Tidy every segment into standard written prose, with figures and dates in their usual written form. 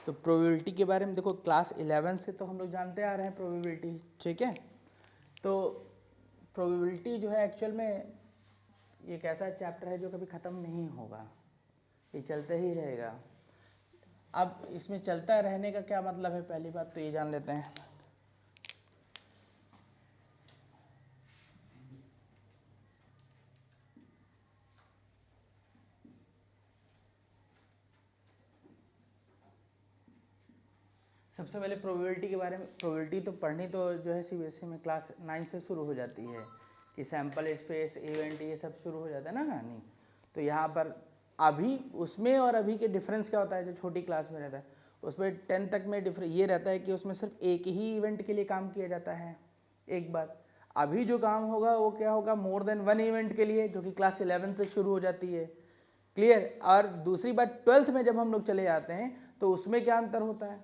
तो प्रोबेबिलिटी के बारे में देखो, क्लास 11 से तो हम लोग जानते आ रहे हैं प्रोबेबिलिटी, ठीक है। तो प्रोबेबिलिटी जो है एक्चुअल में एक ऐसा चैप्टर है जो कभी ख़त्म नहीं होगा, ये चलते ही रहेगा। अब इसमें चलता रहने का क्या मतलब है, पहली बात तो ये जान लेते हैं। सबसे पहले प्रोबेबिलिटी के बारे में, प्रोबेबिलिटी तो पढ़नी तो जो है सीबीएसई में क्लास 9 से शुरू हो जाती है कि सैंपल स्पेस, इवेंट, ये सब शुरू हो जाता है ना कहानी। तो यहाँ पर अभी उसमें और अभी के डिफरेंस क्या होता है, जो छोटी क्लास में रहता है उसमें 10 तक में डिफरेंस ये रहता है कि उसमें सिर्फ एक ही इवेंट के लिए काम किया जाता है, एक बात। अभी जो काम होगा वो क्या होगा, मोर देन वन इवेंट के लिए, जो कि क्लास 11 से शुरू हो जाती है, क्लियर। और दूसरी बात 12th में जब हम लोग चले जाते हैं तो उसमें क्या अंतर होता है,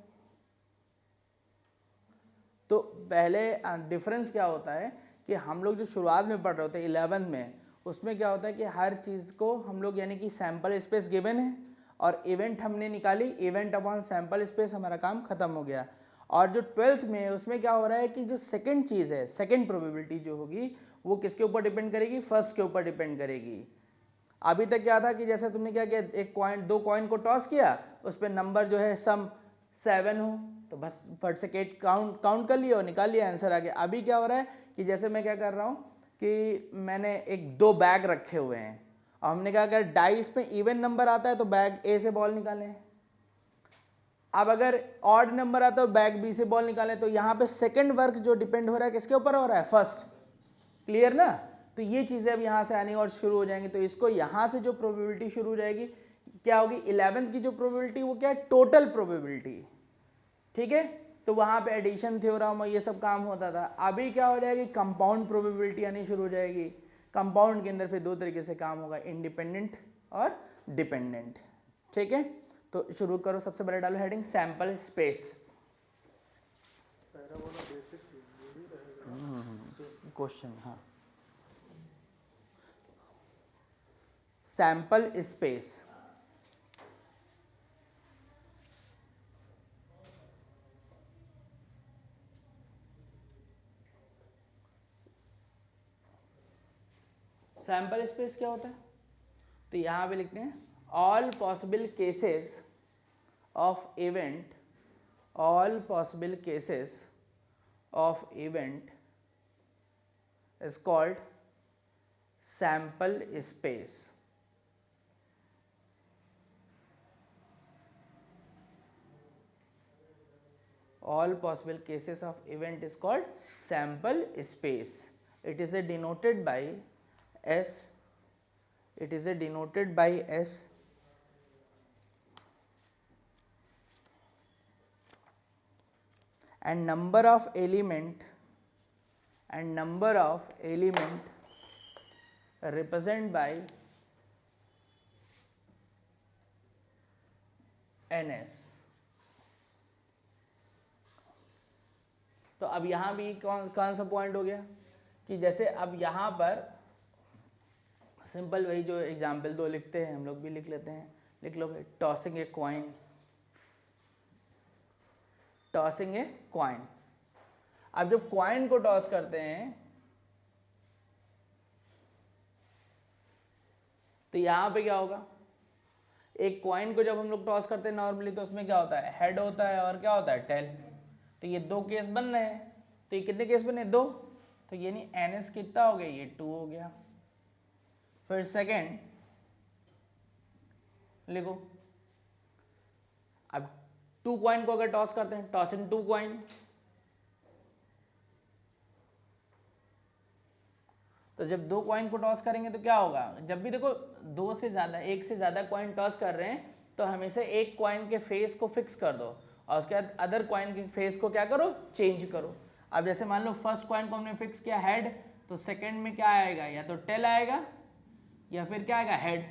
तो पहले डिफरेंस क्या होता है कि हम लोग जो शुरुआत में पढ़ रहे होते हैं 11 में, उसमें क्या होता है कि हर चीज़ को हम लोग यानी कि सैंपल स्पेस गिवन है और इवेंट हमने निकाली, इवेंट अपॉन सैंपल स्पेस, हमारा काम खत्म हो गया। और जो 12th में है उसमें क्या हो रहा है कि जो सेकंड चीज़ है, सेकंड प्रोबेबिलिटी जो होगी वो किसके ऊपर डिपेंड करेगी, फर्स्ट के ऊपर डिपेंड करेगी। अभी तक क्या था कि जैसे तुमने क्या किया, एक कॉइन, दो कॉइन को टॉस किया, उस पर नंबर जो है सम 7 हो तो बस फट से काउंट कर लिया और निकाल लिया, आंसर आ गया। अभी क्या हो रहा है कि जैसे मैं क्या कर रहा हूँ कि मैंने एक दो बैग रखे हुए हैं और हमने कहा अगर डाइस पे इवन नंबर आता है तो बैग ए से बॉल निकालें, अब अगर ऑड नंबर आता है तो बैग बी से बॉल निकालें। तो यहाँ पे सेकंड वर्क जो डिपेंड हो रहा है किसके ऊपर हो रहा है, फर्स्ट, क्लियर ना। तो ये चीज़ें अब यहाँ से आनी और शुरू हो जाएंगी। तो इसको यहाँ से जो प्रोबेबिलिटी शुरू हो जाएगी क्या होगी, 11th की जो प्रोबेबिलिटी वो क्या है, टोटल प्रोबेबिलिटी, ठीक है। तो वहाँ पे एडिशन थ्योरम और ये सब काम होता था। अभी क्या हो जाएगी, कंपाउंड प्रोबेबिलिटी आनी शुरू हो जाएगी। कंपाउंड के अंदर फिर दो तरीके से काम होगा, इंडिपेंडेंट और डिपेंडेंट, ठीक है। तो शुरू करो, सबसे पहले डालो हेडिंग सैंपल स्पेस। क्वेश्चन, हाँ, सैंपल स्पेस। सैंपल स्पेस क्या होता है, तो यहाँ पे लिखते हैं all possible cases of event, all possible cases of event is called sample space. All possible cases of event is called sample space. It is denoted by S. It is denoted by S. And number of element represent by NS. तो अब यहाँ भी कौन सा point हो गया कि जैसे अब यहाँ पर सिंपल वही जो एग्जाम्पल दो लिखते हैं हम लोग भी लिख लेते हैं, लिख लो भाई, टॉसिंग ए क्वाइन, टॉसिंग ए क्वाइन। अब जब क्वाइन को टॉस करते हैं तो यहाँ पे क्या होगा, एक क्वाइन को जब हम लोग टॉस करते हैं नॉर्मली तो उसमें क्या होता है, हेड होता है और क्या होता है, टेल। तो ये दो केस बन रहे हैं, तो ये कितने केस बने, दो। तो ये नहीं NS कितना हो गया, ये 2 हो गया। फिर सेकंड लिखो, अब 2 कॉइन को अगर टॉस करते हैं, टॉस इन 2 कॉइन, तो जब 2 कॉइन को टॉस करेंगे तो क्या होगा, जब भी देखो दो से ज्यादा, एक से ज्यादा कॉइन टॉस कर रहे हैं तो हमेशा एक कॉइन के फेस को फिक्स कर दो और उसके बाद अदर कॉइन के फेस को क्या करो, चेंज करो। अब जैसे मान लो फर्स्ट कॉइन को हमने फिक्स किया हेड, तो सेकंड में क्या आएगा, या तो टेल आएगा या फिर क्या आएगा, हेड।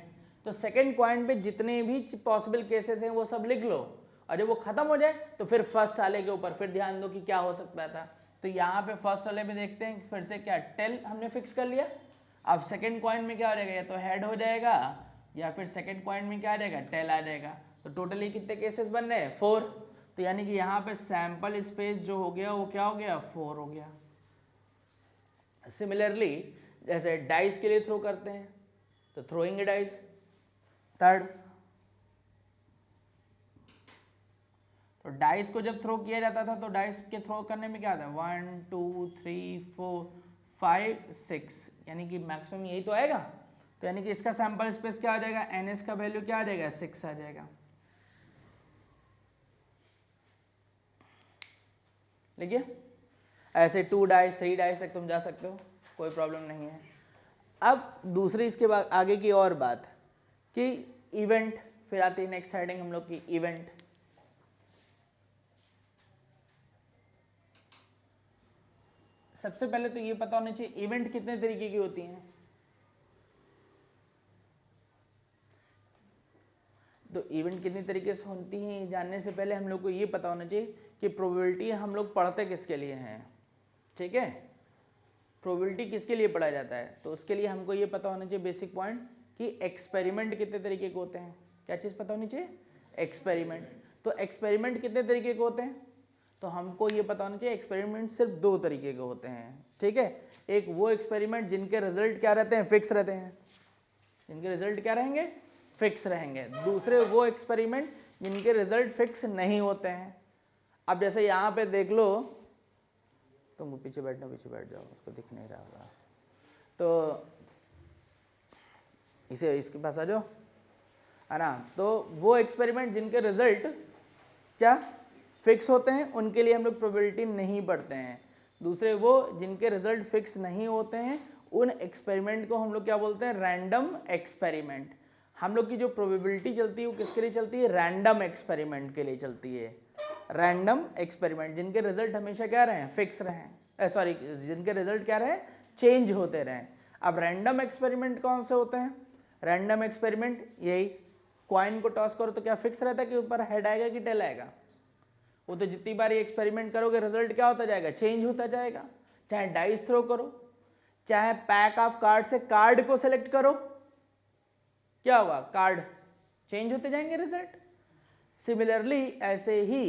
तो सेकंड कॉइन पे जितने भी पॉसिबल केसेस हैं वो सब लिख लो और जब वो खत्म हो जाए तो फिर फर्स्ट वाले के ऊपर फिर ध्यान दो कि क्या हो सकता था। तो यहाँ पे फर्स्ट वाले में देखते हैं, फिर से क्या, टेल हमने फिक्स कर लिया। अब सेकंड कॉइन में क्या हो जाएगा, या तो हेड हो जाएगा या फिर सेकंड कॉइन में क्या आ जाएगा, टेल आ जाएगा। तो टोटली कितने केसेस बन रहे हैं 4, तो यानी कि यहाँ पे सैंपल स्पेस जो हो गया वो क्या हो गया 4 हो गया। सिमिलरली जैसे डाइस के लिए थ्रो करते हैं तो थ्रोइंग डाइस, थर्ड, तो डाइस को जब थ्रो किया जाता था तो डाइस के थ्रो करने में क्या आता है 1 2 3 4 5 6, यानी कि मैक्सिमम यही तो आएगा। तो यानी कि इसका सैंपल स्पेस क्या आ जाएगा, एनएस का वैल्यू क्या आ जाएगा 6 आ जाएगा। देखिए ऐसे 2 डाइस 3 डाइस तक तुम जा सकते हो, कोई प्रॉब्लम नहीं है। अब दूसरी इसके बाद आगे की और बात कि इवेंट, फिर आती है नेक्स्ट हेडिंग हम लोग की इवेंट। सबसे पहले तो ये पता होना चाहिए इवेंट कितने तरीके की होती हैं। तो इवेंट कितनी तरीके से होती हैं जानने से पहले हम लोग को ये पता होना चाहिए कि प्रोबेबिलिटी हम लोग पढ़ते किसके लिए हैं, ठीक है। प्रोबेबिलिटी किसके लिए पढ़ा जाता है, तो उसके लिए हमको ये पता होना चाहिए बेसिक पॉइंट कि एक्सपेरिमेंट कितने तरीके के होते हैं। क्या चीज़ पता होनी चाहिए, एक्सपेरिमेंट। तो एक्सपेरिमेंट कितने तरीके के होते हैं, तो हमको ये पता होना चाहिए एक्सपेरिमेंट सिर्फ 2 तरीके के होते हैं, ठीक है। एक वो एक्सपेरिमेंट जिनके रिजल्ट क्या रहते हैं, फिक्स रहते हैं, जिनके रिजल्ट क्या रहेंगे, फिक्स रहेंगे। दूसरे वो एक्सपेरिमेंट जिनके रिजल्ट फिक्स नहीं होते हैं। अब जैसे यहाँ पे देख लो, तुमको पीछे बैठ जाओ, उसको दिख नहीं रहा होगा, तो इसे इसके पास आ जाओ, है ना। तो वो एक्सपेरिमेंट जिनके रिजल्ट क्या फिक्स होते हैं उनके लिए हम लोग प्रोबेबिलिटी नहीं पढ़ते हैं। दूसरे वो जिनके रिजल्ट फिक्स नहीं होते हैं उन एक्सपेरिमेंट को हम लोग क्या बोलते हैं, रैंडम एक्सपेरिमेंट। हम लोग की जो प्रोबेबिलिटी चलती है वो किसके लिए चलती है, रैंडम एक्सपेरिमेंट के लिए चलती है। रैंडम एक्सपेरिमेंट जिनके रिजल्ट हमेशा क्या रहे, फिक्स रहे, सॉरी जिनके रिजल्ट क्या रहे, चेंज होते रहे। अब रैंडम एक्सपेरिमेंट कौन से होते हैं, रैंडम एक्सपेरिमेंट यही कॉइन को टॉस करो तो क्या फिक्स रहता है कि ऊपर हेड आएगा कि टेल आएगा, वो तो जितनी बार एक्सपेरिमेंट करोगे रिजल्ट क्या होता जाएगा, चेंज होता जाएगा। चाहे डाइस थ्रो करो, चाहे पैक ऑफ कार्ड से कार्ड को सेलेक्ट करो, क्या हुआ, कार्ड चेंज होते जाएंगे रिजल्ट। सिमिलरली ऐसे ही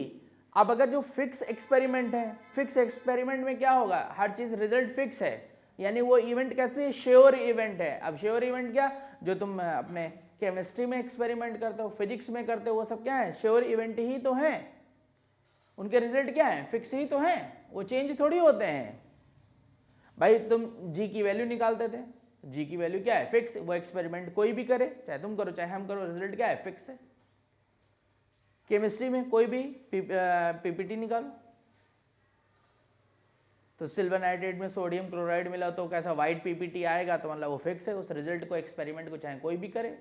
अब अगर जो फिक्स एक्सपेरिमेंट है, फिक्स एक्सपेरिमेंट में क्या होगा, हर चीज रिजल्ट फिक्स है, यानी वो इवेंट कैसे है, श्योर इवेंट है। अब श्योर इवेंट क्या, जो तुम अपने केमिस्ट्री में एक्सपेरिमेंट करते हो, फिजिक्स में करते हो, वो सब क्या है, श्योर इवेंट ही तो है। उनके रिजल्ट क्या है, फिक्स ही तो हैं, वो चेंज थोड़ी होते हैं। भाई तुम जी की वैल्यू निकालते थे, जी की वैल्यू क्या है, फिक्स। वो एक्सपेरिमेंट कोई भी करे, चाहे तुम करो चाहे हम करो, रिजल्ट क्या है, फिक्स है। केमिस्ट्री में कोई भी पीपीटी निकालो, तो सिल्वर नाइट्रेट में सोडियम क्लोराइड मिला तो कैसा वाइट पीपीटी आएगा, तो मतलब वो फिक्स है। उस रिजल्ट को, एक्सपेरिमेंट को चाहे कोई भी करे,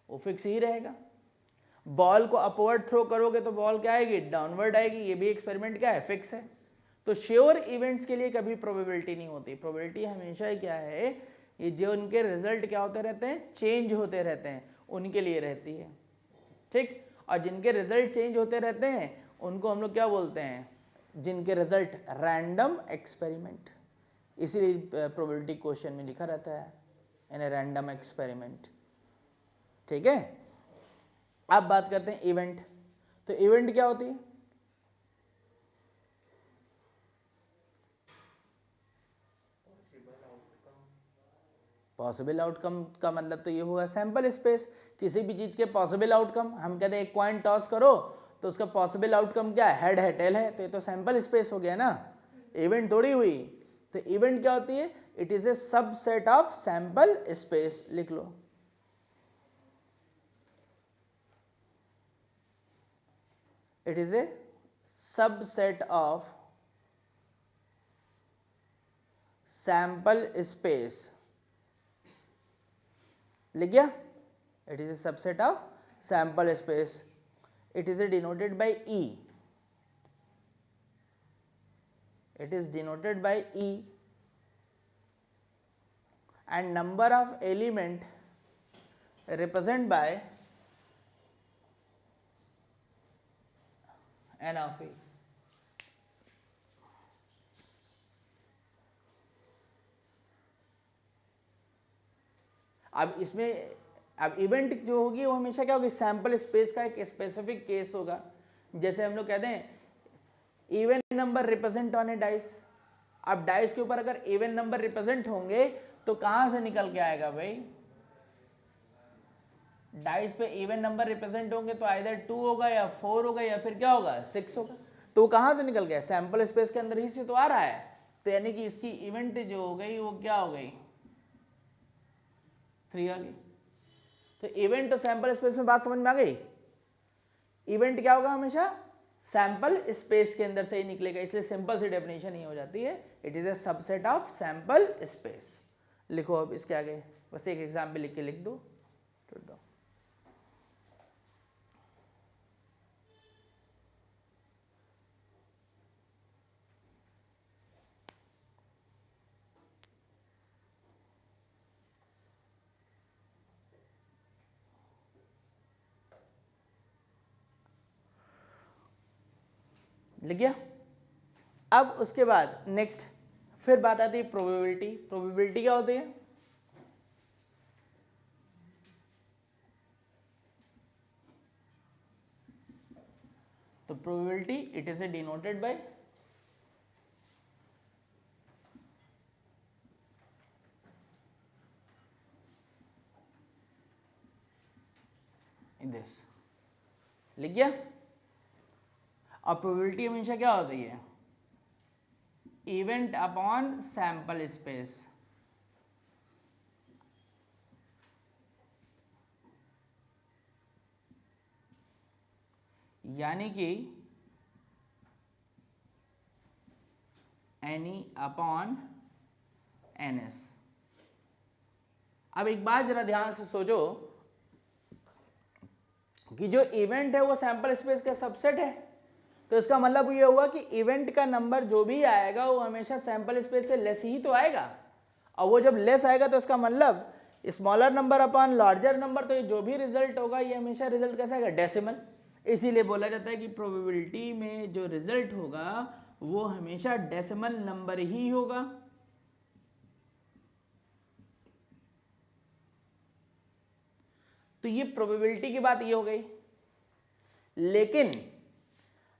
वो फिक्स ही रहेगा। बॉल को अपवर्ड थ्रो करोगे तो बॉल क्या आएगी, डाउनवर्ड आएगी, ये भी एक्सपेरिमेंट क्या है, फिक्स है। तो श्योर इवेंट्स के लिए कभी प्रोबेबिलिटी नहीं होती। प्रोबेबिलिटी हमेशा ही क्या है, ये जो उनके रिजल्ट क्या होते रहते हैं, चेंज होते रहते हैं, उनके लिए रहती है, ठीक। और जिनके रिजल्ट चेंज होते रहते हैं उनको हम लोग क्या बोलते हैं, जिनके रिजल्ट रैंडम एक्सपेरिमेंट। इसीलिए प्रोबेबिलिटी क्वेश्चन में लिखा रहता है इन ए रैंडम एक्सपेरिमेंट, ठीक है। अब बात करते हैं इवेंट। तो इवेंट क्या होती है, पॉसिबल आउटकम का मतलब तो ये हुआ सैंपल स्पेस। किसी भी चीज के पॉसिबल आउटकम, हम कहते हैं एक कॉइन टॉस करो तो उसका पॉसिबल आउटकम क्या है, हेड है टेल है, तो ये तो सैंपल स्पेस हो गया ना, इवेंट थोड़ी हुई। तो इवेंट क्या होती है, it is a subset of sample space, लिख लो। It is a subset of sample space, लिख गया। It is a subset of sample space, it is denoted by E, it is denoted by E, and number of element represented by N of E. अब इसमें अब event जो होगी वो हमेशा क्या होगी, सैंपल स्पेस का एक स्पेसिफिक केस होगा। जैसे हम लोग कहते हैं even number represent on A dice. अब डाइस के ऊपर अगर इवन नंबर रिप्रेजेंट होंगे तो कहां से निकल के आएगा भाई, डाइस पे इवन नंबर रिप्रेजेंट होंगे तो आइदर 2 होगा या 4 होगा या फिर क्या होगा 6 होगा। तो वो कहां से निकल गया, सैंपल स्पेस के अंदर ही से तो आ रहा है। तो यानी कि इसकी इवेंट जो हो गई वो क्या हो गई, 3 आ गई। तो इवेंट और सैंपल स्पेस में बात समझ में आ गई। इवेंट क्या होगा, हमेशा सैंपल स्पेस के अंदर से ही निकलेगा, इसलिए सिंपल सी डेफिनेशन ही हो जाती है, it is a subset of sample space. लिखो अब इसके आगे, बस एक एग्जाम्पल लिख के लिख दो, छोड़ दो। लिख गया। अब उसके बाद नेक्स्ट फिर बात आती है प्रोबेबिलिटी। प्रोबेबिलिटी क्या होती है, तो probability it is denoted by this. लिख गया। और प्रोबेबिलिटी हमेशा क्या होती है, इवेंट अपॉन सैंपल स्पेस। यानी कि एनी अपॉन एनएस। अब एक बात जरा ध्यान से सोचो कि जो इवेंट है वो सैंपल स्पेस का सबसेट है, तो इसका मतलब ये हुआ कि इवेंट का नंबर जो भी आएगा वो हमेशा सैंपल स्पेस से लेस ही तो आएगा। और वो जब लेस आएगा तो इसका मतलब smaller number upon larger number, तो ये जो भी रिजल्ट होगा ये हमेशा रिजल्ट कैसा आएगा, डेसिमल। इसीलिए बोला जाता है कि प्रोबेबिलिटी में जो रिजल्ट होगा वो हमेशा डेसिमल नंबर ही होगा। तो ये प्रोबेबिलिटी की बात ये हो गई। लेकिन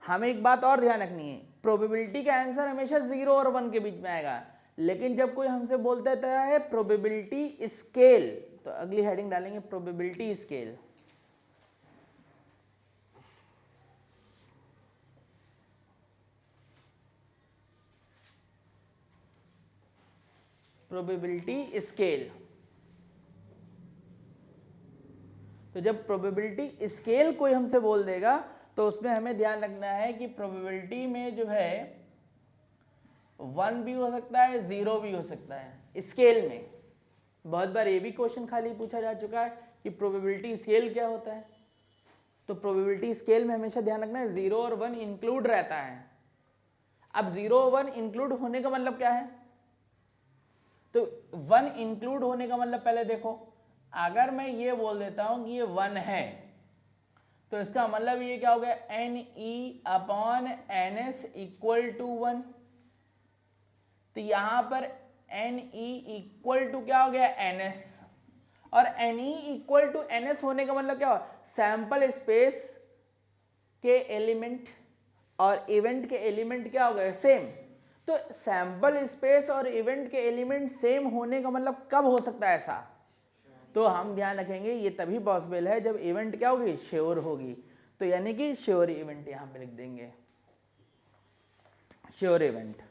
हमें एक बात और ध्यान रखनी है, प्रोबेबिलिटी का आंसर हमेशा 0 और 1 के बीच में आएगा। लेकिन जब कोई हमसे बोलता है प्रोबेबिलिटी स्केल, तो अगली हेडिंग डालेंगे प्रोबेबिलिटी स्केल। Probability scale. तो जब प्रोबेबिलिटी स्केल कोई हमसे बोल देगा तो उसमें हमें ध्यान रखना है कि प्रोबेबिलिटी में जो है 1 भी हो सकता है 0 भी हो सकता है स्केल में। बहुत बार ये भी क्वेश्चन खाली पूछा जा चुका है कि प्रोबेबिलिटी स्केल क्या होता है। तो प्रोबेबिलिटी स्केल में हमेशा ध्यान रखना है 0 और 1 इंक्लूड रहता है। अब 0 और 1 इंक्लूड होने का मतलब क्या है, तो 1 इंक्लूड होने का मतलब पहले देखो, अगर मैं ये बोल देता हूं कि ये 1 है तो इसका मतलब ये क्या हो गया, n E upon n S equal to 1। तो यहां पर एन ई इक्वल टू क्या हो गया, एन एस। और n E equal to n S होने का मतलब क्या हो, सैंपल स्पेस के एलिमेंट और इवेंट के एलिमेंट क्या हो गए, सेम। तो सैंपल स्पेस और इवेंट के एलिमेंट सेम होने का मतलब कब हो सकता है ऐसा, तो हम ध्यान रखेंगे ये तभी पॉसिबल है जब इवेंट क्या होगी, श्योर होगी। तो यानी कि श्योर इवेंट यहां पे लिख देंगे, श्योर इवेंट।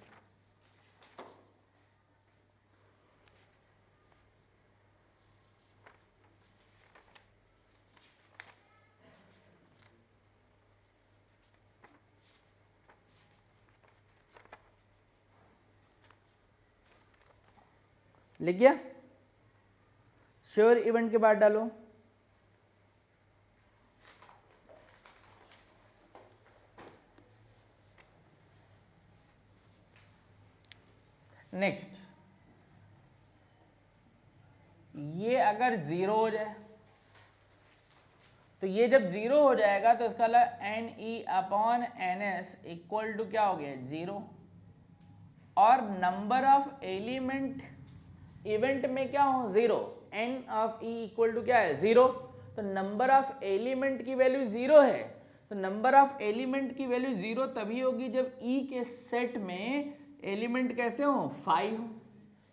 लिख गया। श्योर इवेंट के बाद डालो नेक्स्ट। ये अगर 0 हो जाए तो ये जब 0 हो जाएगा तो इसका n E upon n S equal to क्या हो गया, 0। और नंबर ऑफ एलिमेंट इवेंट में क्या हो, 0। n of e equal to क्या है 0, तो नंबर ऑफ एलिमेंट की वैल्यू 0 है, तो नंबर ऑफ एलिमेंट की वैल्यू 0 तभी होगी जब e के सेट में एलिमेंट कैसे हो 5 हो,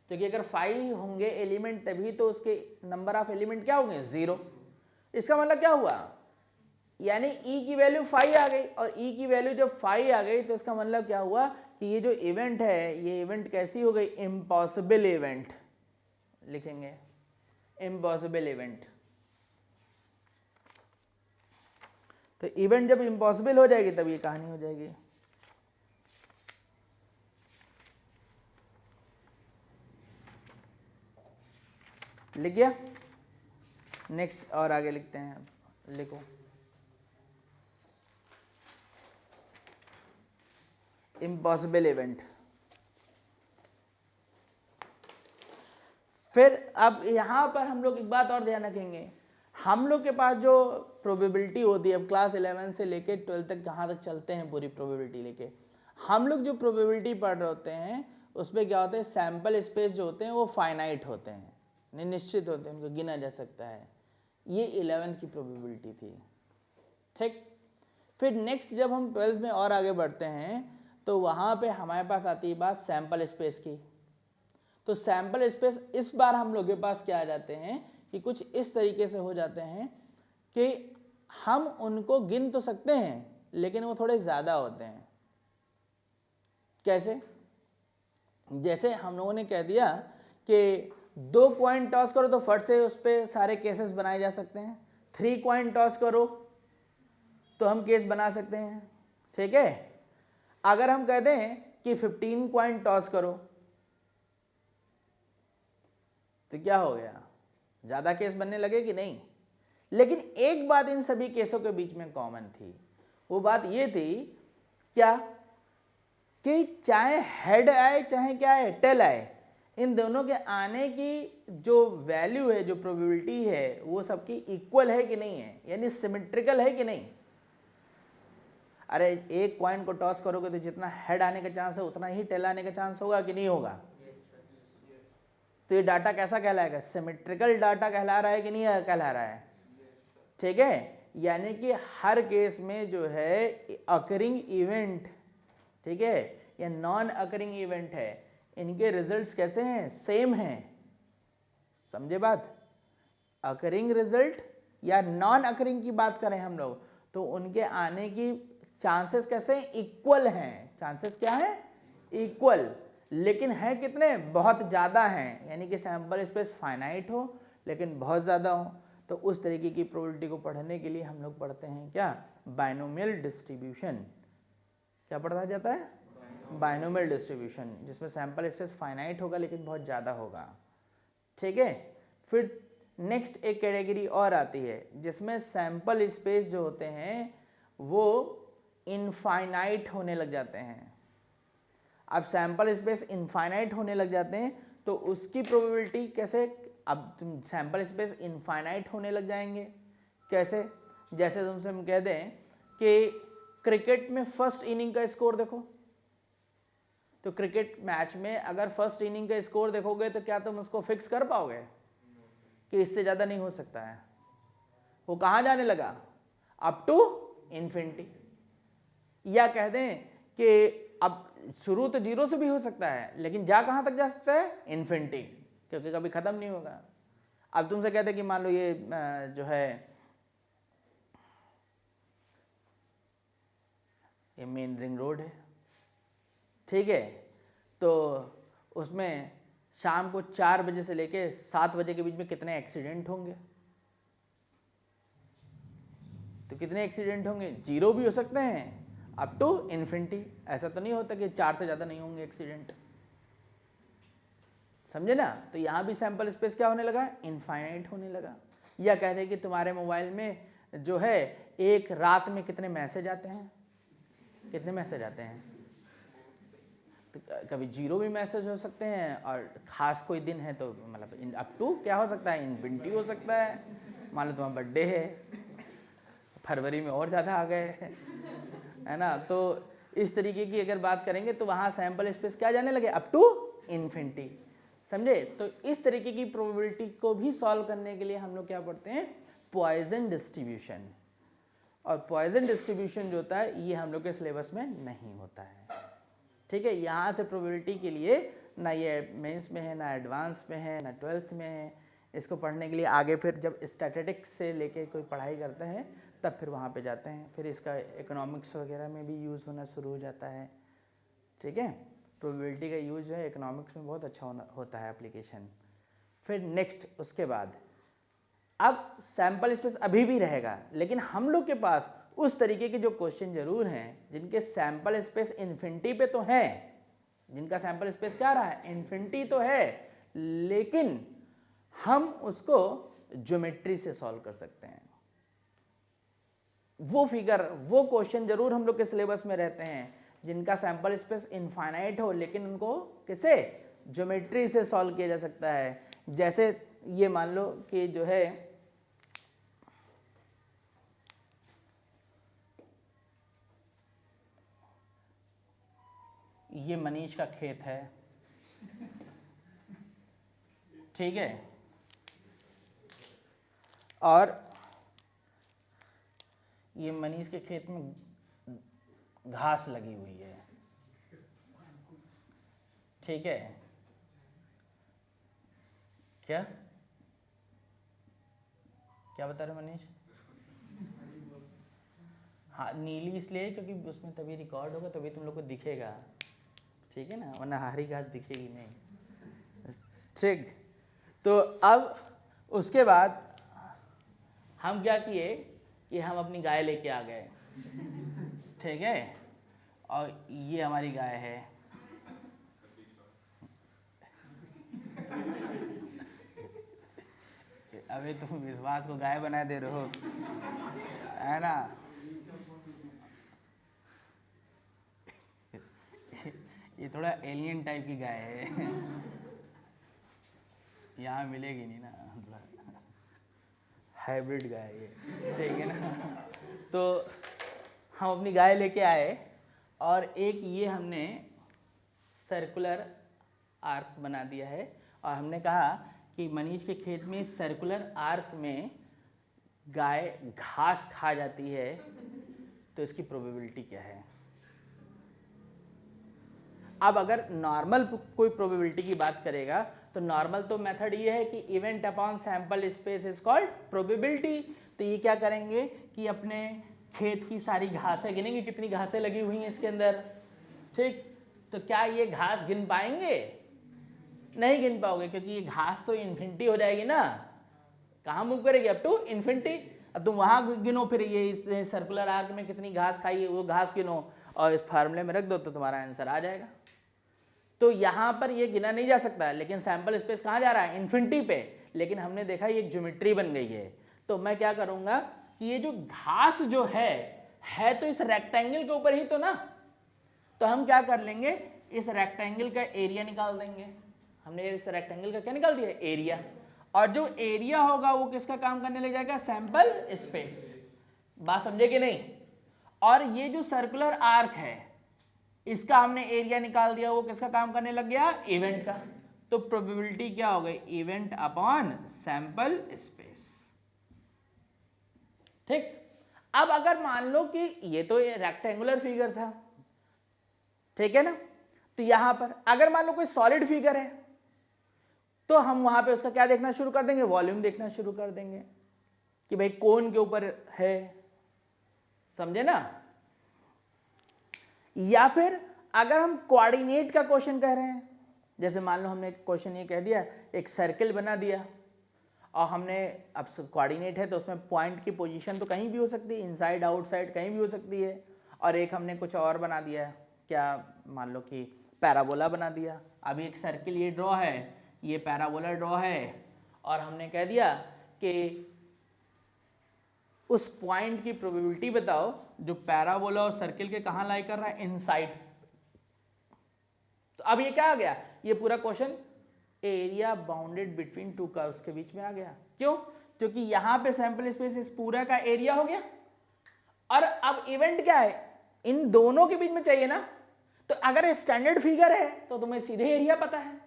क्योंकि अगर 5 होंगे एलिमेंट तभी तो उसके नंबर ऑफ एलिमेंट क्या होंगे 0। इसका मतलब क्या हुआ, यानी e की वैल्यू 5 आ गई, और e की वैल्यू जब 5 आ गई तो इसका मतलब क्या हुआ कि ये जो इवेंट है ये इवेंट कैसी हो गई, इम्पॉसिबल इवेंट लिखेंगे, इम्पॉसिबल इवेंट। तो इवेंट जब इम्पॉसिबल हो जाएगी तब ये कहानी हो जाएगी। लिख गया, नेक्स्ट और आगे लिखते हैं, लिखो इम्पॉसिबल इवेंट। फिर अब यहां पर हम लोग एक बात और ध्यान रखेंगे, हम लोग के पास जो प्रोबेबिलिटी होती है, अब क्लास 11 से लेके 12 तक कहाँ तक चलते हैं पूरी प्रोबेबिलिटी लेके, हम लोग जो प्रोबेबिलिटी पढ़ रहे होते हैं उसमें क्या होता है, सैंपल स्पेस जो होते हैं वो फाइनाइट होते हैं, निश्चित होते हैं, उनको गिना जा सकता है। ये 11th की प्रोबेबिलिटी थी, ठीक। फिर नेक्स्ट जब हम 12th में और आगे बढ़ते हैं तो वहाँ पे हमारे पास आती है बात सैंपल स्पेस की। तो सैंपल स्पेस इस बार हम लोग के पास क्या आ जाते हैं कि कुछ इस तरीके से हो जाते हैं कि हम उनको गिन तो सकते हैं लेकिन वो थोड़े ज़्यादा होते हैं। कैसे, जैसे हम लोगों ने कह दिया कि 2 कॉइन टॉस करो तो फट से उस पर सारे केसेस बनाए जा सकते हैं, 3 कॉइन टॉस करो तो हम केस बना सकते हैं, ठीक है। अगर हम कहते हैं कि 15 कॉइन टॉस करो तो क्या हो गया, ज़्यादा केस बनने लगे कि नहीं। लेकिन एक बात इन सभी केसों के बीच में कॉमन थी, वो बात ये थी क्या कि चाहे हेड आए चाहे क्या आए टेल आए, इन दोनों के आने की जो वैल्यू है, जो प्रोबेबिलिटी है, वो सबकी इक्वल है कि नहीं है, यानी सिमेट्रिकल है कि नहीं। अरे एक कॉइन को टॉस करोगे तो जितना हेड आने का चांस है उतना ही टेल आने का चांस होगा कि नहीं होगा। तो ये डाटा कैसा कहलाएगा, सिमेट्रिकल डाटा कहला रहा है कि नहीं कहला रहा है, ठीक है। यानी कि हर केस में जो है अकरिंग इवेंट, ठीक है, या नॉन अकरिंग इवेंट है, इनके रिजल्ट्स कैसे हैं, सेम हैं। समझे बात, अकरिंग रिजल्ट या नॉन अकरिंग की बात करें हम लोग तो उनके आने की चांसेस कैसे हैं, इक्वल हैं। चांसेस क्या है, इक्वल, लेकिन है कितने, बहुत ज़्यादा हैं। यानी कि सैंपल स्पेस फाइनाइट हो लेकिन बहुत ज़्यादा हो। तो उस तरीके की प्रोबेबिलिटी को पढ़ने के लिए हम लोग पढ़ते हैं क्या, बाइनोमियल डिस्ट्रीब्यूशन। क्या पढ़ा जाता है, बाइनोमियल डिस्ट्रीब्यूशन, जिसमें सैंपल स्पेस फाइनाइट होगा लेकिन बहुत ज़्यादा होगा, ठीक है। फिर नेक्स्ट एक कैटेगरी और आती है जिसमें सैंपल स्पेस जो होते हैं वो इनफाइनाइट होने लग जाते हैं। अब सैंपल स्पेस इनफाइनाइट होने लग जाते हैं तो उसकी प्रोबेबिलिटी कैसे, अब तुम सैंपल स्पेस इनफाइनाइट होने लग जाएंगे कैसे, जैसे तुमसे हम कह दें कि क्रिकेट में फर्स्ट इनिंग का स्कोर देखो, तो क्रिकेट मैच में अगर फर्स्ट इनिंग का स्कोर देखोगे तो क्या तुम उसको फिक्स कर पाओगे कि इससे ज़्यादा नहीं हो सकता है। वो कहाँ जाने लगा, अप टू इन्फिनिटी। या कह दें कि अब शुरू तो 0 से भी हो सकता है लेकिन जा कहाँ तक जा सकता है, इन्फिनिटी, क्योंकि कभी ख़त्म नहीं होगा। अब तुमसे कहते हैं कि मान लो ये जो है ये मेन रिंग रोड है, ठीक है, तो उसमें शाम को 4 बजे से लेके 7 बजे के बीच में कितने एक्सीडेंट होंगे, तो कितने एक्सीडेंट होंगे, 0 भी हो सकते हैं अप टू इन्फिनिटी। ऐसा तो नहीं होता कि 4 से ज़्यादा नहीं होंगे एक्सीडेंट, समझे ना। तो यहाँ भी सैंपल स्पेस क्या होने लगा, इनफाइनाइट होने लगा। या कहते हैं कि तुम्हारे मोबाइल में जो है एक रात में कितने मैसेज आते हैं, कितने मैसेज आते हैं, तो कभी 0 भी मैसेज हो सकते हैं और ख़ास कोई दिन है तो मतलब अप टू क्या हो सकता है, इन्फिनिटी हो सकता है। मान लो तुम्हारा बर्थडे है, फरवरी में और ज़्यादा आ गए है ना। तो इस तरीके की अगर बात करेंगे तो वहाँ सैंपल स्पेस क्या जाने लगे, अप टू इन्फिनिटी। समझे? तो इस तरीके की प्रोबेबिलिटी को भी सॉल्व करने के लिए हम लोग क्या पढ़ते हैं, पॉइजन डिस्ट्रीब्यूशन। और पॉइजन डिस्ट्रीब्यूशन जो होता है ये हम लोग के सिलेबस में नहीं होता है, ठीक है। यहाँ से प्रोबेबिलिटी के लिए ना ये मेंस में है, ना एडवांस में है, ना 12th में है। इसको पढ़ने के लिए आगे फिर जब स्टैटिस्टिक्स से लेके कोई पढ़ाई करते हैं तब फिर वहाँ पे जाते हैं, फिर इसका इकोनॉमिक्स वगैरह में भी यूज़ होना शुरू हो जाता है, ठीक है। प्रोबेबिलिटी का यूज़ जो है इकोनॉमिक्स में बहुत अच्छा होता है एप्लीकेशन। फिर नेक्स्ट उसके बाद अब सैम्पल स्पेस अभी भी रहेगा, लेकिन हम लोग के पास उस तरीके के जो क्वेश्चन जरूर हैं जिनके सैम्पल स्पेस इन्फिनिटी पे तो है, जिनका सैम्पल स्पेस क्या रहा है, इन्फिनिटी तो है, लेकिन हम उसको ज्योमेट्री से सॉल्व कर सकते हैं। वो फिगर, वो क्वेश्चन जरूर हम लोग के सिलेबस में रहते हैं जिनका सैंपल स्पेस इनफाइनाइट हो, लेकिन उनको किसे, ज्योमेट्री से सॉल्व किया जा सकता है। जैसे ये मान लो कि जो है ये मनीष का खेत है, ठीक है, और ये मनीष के खेत में घास लगी हुई है, ठीक है। क्या क्या बता रहे मनीष? हाँ, नीली इसलिए क्योंकि उसमें तभी रिकॉर्ड होगा, तभी तुम लोग को दिखेगा, ठीक है ना, वरना हरी घास दिखेगी नहीं, ठीक। तो अब उसके बाद हम क्या किए कि हम अपनी गाय लेके आ गए, ठीक है, और ये हमारी गाय है, अबे तुम विश्वास को गाय बना दे रहे हो, है ना। ये थोड़ा एलियन टाइप की गाय है, यहाँ मिलेगी नहीं ना, हाइब्रिड गाय है, ठीक है ना। तो हम अपनी गाय लेके आए और एक ये हमने सर्कुलर आर्क बना दिया है, और हमने कहा कि मनीष के खेत में सर्कुलर आर्क में गाय घास खा जाती है, तो इसकी प्रोबेबिलिटी क्या है। अब अगर नॉर्मल कोई प्रोबेबिलिटी की बात करेगा तो नॉर्मल तो मेथड ये है कि event upon sample space is called probability. तो ये क्या करेंगे कि अपने खेत की सारी घासें गिनेंगे, कितनी घासें लगी हुई हैं इसके अंदर, ठीक। तो क्या ये घास गिन पाएंगे? नहीं गिन पाओगे, क्योंकि ये घास तो इन्फिनिटी हो जाएगी ना, कहाँ मूव करेगी, अप टू इन्फिनिटी। अब तुम वहां गिनो, फिर ये सर्कुलर आर्क में कितनी घास खाई है वो घास गिनो और इस फार्मूले में रख दो तो तुम्हारा आंसर आ जाएगा। तो यहाँ पर ये गिना नहीं जा सकता, लेकिन सैंपल स्पेस कहाँ जा रहा है, इन्फिनिटी पे। लेकिन हमने देखा ये एक ज्योमेट्री बन गई है, तो मैं क्या करूंगा कि ये जो घास जो है तो इस रेक्टेंगल के ऊपर ही तो ना, तो हम क्या कर लेंगे, इस रेक्टेंगल का एरिया निकाल देंगे। हमने इस रेक्टेंगल का क्या निकाल दिया, एरिया, और जो एरिया होगा वो किसका काम करने लग जाएगा, सैंपल स्पेस। बात समझे कि नहीं। और ये जो सर्कुलर आर्क है इसका हमने एरिया निकाल दिया, वो किसका काम करने लग गया, इवेंट का। तो प्रोबेबिलिटी क्या हो गई, इवेंट अपॉन सैंपल स्पेस, ठीक। अब अगर मान लो कि ये तो रेक्टेंगुलर फिगर था, ठीक है ना, तो यहां पर अगर मान लो कोई सॉलिड फिगर है तो हम वहां पे उसका क्या देखना शुरू कर देंगे, वॉल्यूम देखना शुरू कर देंगे कि भाई कोन के ऊपर है, समझे ना। या फिर अगर हम कोऑर्डिनेट का क्वेश्चन कह रहे हैं, जैसे मान लो हमने क्वेश्चन ये कह दिया, एक सर्किल बना दिया और हमने, अब कोऑर्डिनेट है तो उसमें पॉइंट की पोजीशन तो कहीं भी हो सकती है, इनसाइड आउटसाइड कहीं भी हो सकती है, और एक हमने कुछ और बना दिया है, क्या मान लो कि पैराबोला बना दिया। अभी एक सर्किल ये ड्रॉ है, ये पैराबोला ड्रॉ है, और हमने कह दिया कि उस पॉइंट की प्रोबेबिलिटी बताओ जो पैराबोला और सर्किल के कहां लाई कर रहा है, इनसाइड। तो अब ये क्या आ गया, ये पूरा question area bounded between two curves के बीच में आ गया। क्यों, क्योंकि यहां पे सैंपल स्पेस इस पूरा का एरिया हो गया, और अब इवेंट क्या है, इन दोनों के बीच में चाहिए ना। तो अगर स्टैंडर्ड फिगर है तो तुम्हें सीधे एरिया पता है,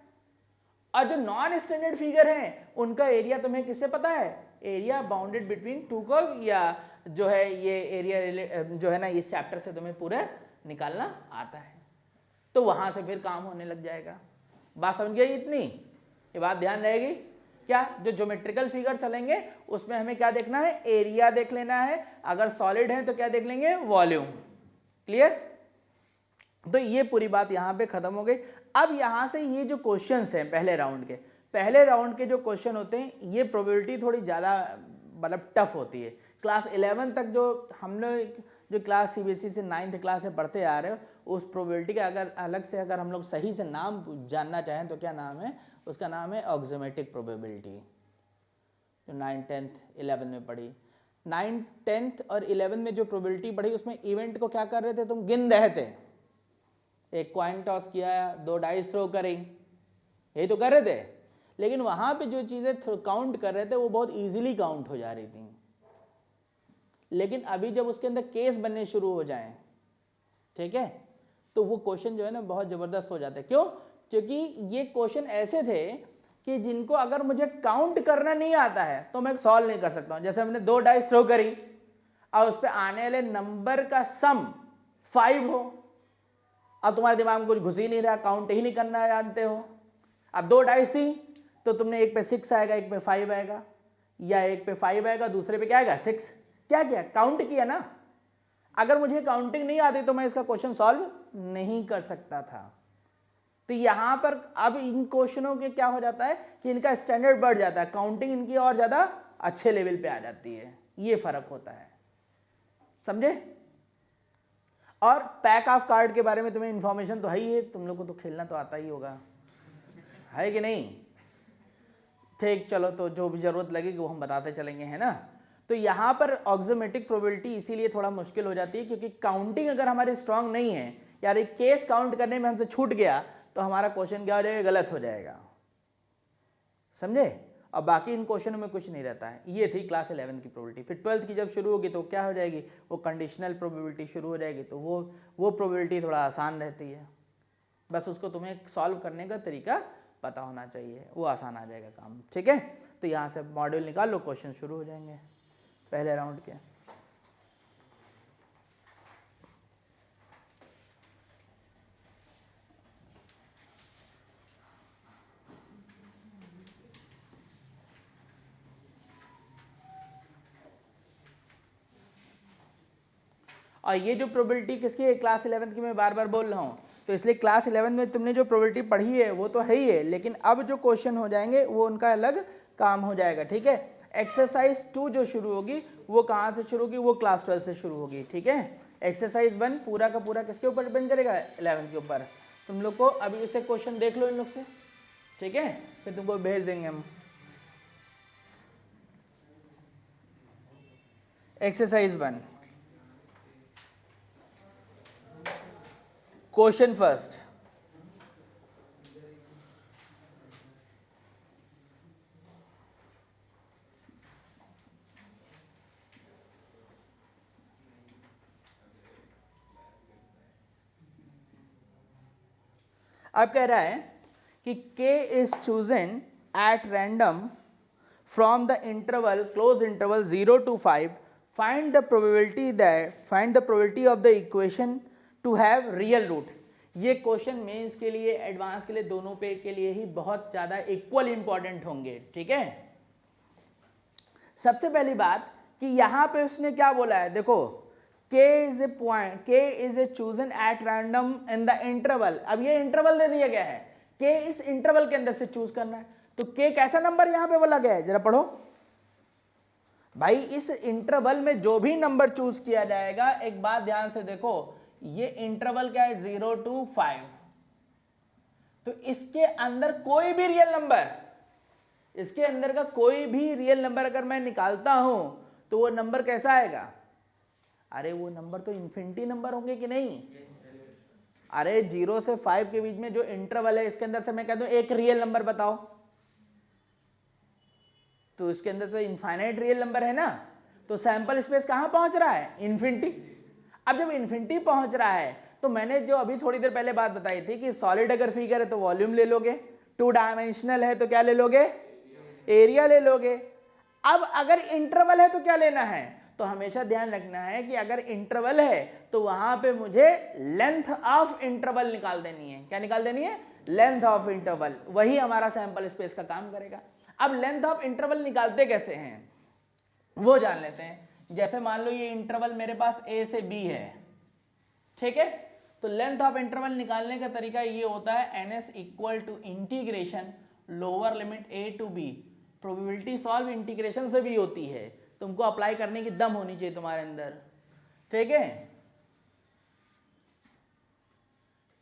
और जो नॉन स्टैंडर्ड फिगर हैं उनका एरिया तुम्हें किससे पता है, area bounded between two curve, या जो है ये एरिया जो है ना इस चैप्टर से तुम्हें पूरा निकालना आता है, तो वहां से फिर काम होने लग जाएगा। बात समझ गई इतनी, ये बात ध्यान रहेगी। क्या जो ज्योमेट्रिकल फिगर चलेंगे उसमें हमें क्या देखना है, एरिया देख लेना है, अगर सॉलिड है तो क्या देख लेंगे, वॉल्यूम। क्लियर? तो ये पूरी बात यहाँ पे खत्म हो गई। अब यहाँ से ये जो क्वेश्चंस हैं पहले राउंड के जो क्वेश्चन होते हैं, ये प्रोबेबिलिटी थोड़ी ज़्यादा मतलब टफ होती है। क्लास 11 तक जो हम लोग जो क्लास सीबीएसई से 9th क्लास से पढ़ते आ रहे हो, उस प्रोबेबिलिटी का अगर अलग से अगर हम लोग सही से नाम जानना चाहें तो क्या नाम है उसका, नाम है ऑक्सियोमेट्रिक प्रोबेबिलिटी, जो 9th 10th 11 में पढ़ी। 9th 10th और 11 में जो प्रोबेबिलिटी पढ़ी उसमें इवेंट को क्या कर रहे थे, तुम गिन रहे थे, एक क्वाइन टॉस किया, 2 डाइस थ्रो करी, यही तो कर रहे थे। लेकिन वहां पे जो चीजें काउंट कर रहे थे वो बहुत इजीली काउंट हो जा रही थी। लेकिन अभी जब उसके अंदर केस बनने शुरू हो जाएं, ठीक है, तो वो क्वेश्चन जो है ना बहुत जबरदस्त हो जाते हैं। क्यों? क्योंकि ये क्वेश्चन ऐसे थे कि जिनको अगर मुझे काउंट करना नहीं आता है तो मैं सॉल्व नहीं कर सकता हूं। जैसे हमने 2 डाइस थ्रो करी और उस पर आने वाले नंबर का सम 5 हो, अब तुम्हारे दिमाग में कुछ घुस ही नहीं रहा, काउंट ही नहीं करना जानते हो। अब 2 डाइस थी तो तुमने एक पे 6 आएगा, एक पे 5 आएगा, या एक पे 5 आएगा, दूसरे पे क्या आएगा 6। क्या किया? काउंट किया ना। अगर मुझे काउंटिंग नहीं आती तो मैं इसका क्वेश्चन सॉल्व नहीं कर सकता था। तो यहां पर अब इन क्वेश्चनों के क्या हो जाता है कि इनका स्टैंडर्ड बढ़ जाता है, काउंटिंग इनकी और ज्यादा अच्छे लेवल पे आ जाती है। ये फर्क होता है, समझे? और पैक ऑफ कार्ड के बारे में तुम्हें इंफॉर्मेशन तो है ही है, तुम लोग को तो खेलना तो आता ही होगा, है कि नहीं? ठीक, चलो, तो जो भी जरूरत लगेगी वो हम बताते चलेंगे, है ना। तो यहाँ पर ऑक्सियोमेट्रिक प्रोबेबिलिटी इसीलिए थोड़ा मुश्किल हो जाती है क्योंकि काउंटिंग अगर हमारी स्ट्रांग नहीं है, यार एक केस काउंट करने में हमसे छूट गया तो हमारा क्वेश्चन क्या हो जाएगा, गलत हो जाएगा, समझे। और बाकी इन क्वेश्चनों में कुछ नहीं रहता है। ये थी क्लास 11 की प्रोबेबिलिटी। फिर 12th की जब शुरू होगी तो क्या हो जाएगी, वो कंडीशनल प्रोबेबिलिटी शुरू हो जाएगी। तो वो प्रोबेबिलिटी थोड़ा आसान रहती है, बस उसको तुम्हें सॉल्व करने का तरीका पता होना चाहिए, वो आसान आ जाएगा काम, ठीक है। तो यहाँ से मॉड्यूल निकाल लो, क्वेश्चन शुरू हो जाएंगे पहले राउंड के। और ये जो प्रोबेबिलिटी किसकी है, क्लास 11 की मैं बार बार बोल रहा हूँ, तो इसलिए क्लास 11 में तुमने जो प्रोबेबिलिटी पढ़ी है वो तो है ही है, लेकिन अब जो क्वेश्चन हो जाएंगे वो उनका अलग काम हो जाएगा, ठीक है। एक्सरसाइज 2 जो शुरू होगी वो कहाँ से शुरू होगी, वो क्लास 12 से शुरू होगी, ठीक है। एक्सरसाइज 1 पूरा का पूरा किसके ऊपर डिपेंड करेगा, 11 के ऊपर। तुम लोग को अभी इसे क्वेश्चन देख लो इन लोग से, ठीक है, फिर तुमको भेज देंगे हम। एक्सरसाइज 1 क्वेश्चन फर्स्ट, अब कह रहा है कि k is chosen at random from the interval close interval 0 to 5, find the probability of the equation to have real root। ये क्वेश्चन मेंस के लिए, एडवांस के लिए, दोनों पे के लिए ही बहुत ज्यादा इक्वल इंपॉर्टेंट होंगे, ठीक है। सबसे पहली बात कि यहां पे उसने क्या बोला है, देखो k is a chosen at random in the interval। अब ये इंटरवल दे दिया गया है, k इस इंटरवल के अंदर से चूज करना है, तो k कैसा नंबर यहां पे बोला गया है, जरा पढ़ो भाई। इस इंटरवल में जो भी नंबर चूज किया जाएगा, एक बात ध्यान से देखो, ये इंटरवल क्या है, 0 to 5, तो इसके अंदर कोई भी रियल नंबर, इसके अंदर का कोई भी रियल नंबर अगर मैं निकालता हूं तो वो नंबर कैसा आएगा, अरे वो नंबर तो इन्फिनिटी नंबर होंगे कि नहीं। अरे 0 से 5 के बीच में जो इंटरवल है, इसके अंदर से मैं कह दूं एक रियल नंबर बताओ, तो इसके अंदर तो इनफाइनाइट रियल नंबर है ना, तो सैंपल स्पेस कहां पहुंच रहा है, इन्फिनिटी। अब जब इन्फिनिटी पहुंच रहा है तो मैंने जो अभी थोड़ी देर पहले बात बताई थी कि सॉलिड अगर फिगर है तो वॉल्यूम ले लोगे, 2 डायमेंशनल है तो क्या ले लोगे, एरिया ले लोगे। अब अगर इंटरवल है तो क्या लेना है, तो हमेशा ध्यान रखना है कि अगर इंटरवल है तो वहां पे मुझे लेंथ ऑफ इंटरवल निकाल देनी है। क्या निकाल देनी है, लेंथ ऑफ इंटरवल, वही हमारा सैंपल स्पेस का काम करेगा। अब लेंथ ऑफ इंटरवल निकालते कैसे हैं वो जान लेते हैं। जैसे मान लो ये इंटरवल मेरे पास a से b है, ठीक है, तो लेंथ ऑफ इंटरवल निकालने का तरीका ये होता है ns equal to integration lower limit a to b। Probability solve integration से भी होती है, तुमको अप्लाई करने की दम होनी चाहिए तुम्हारे अंदर, ठीक है।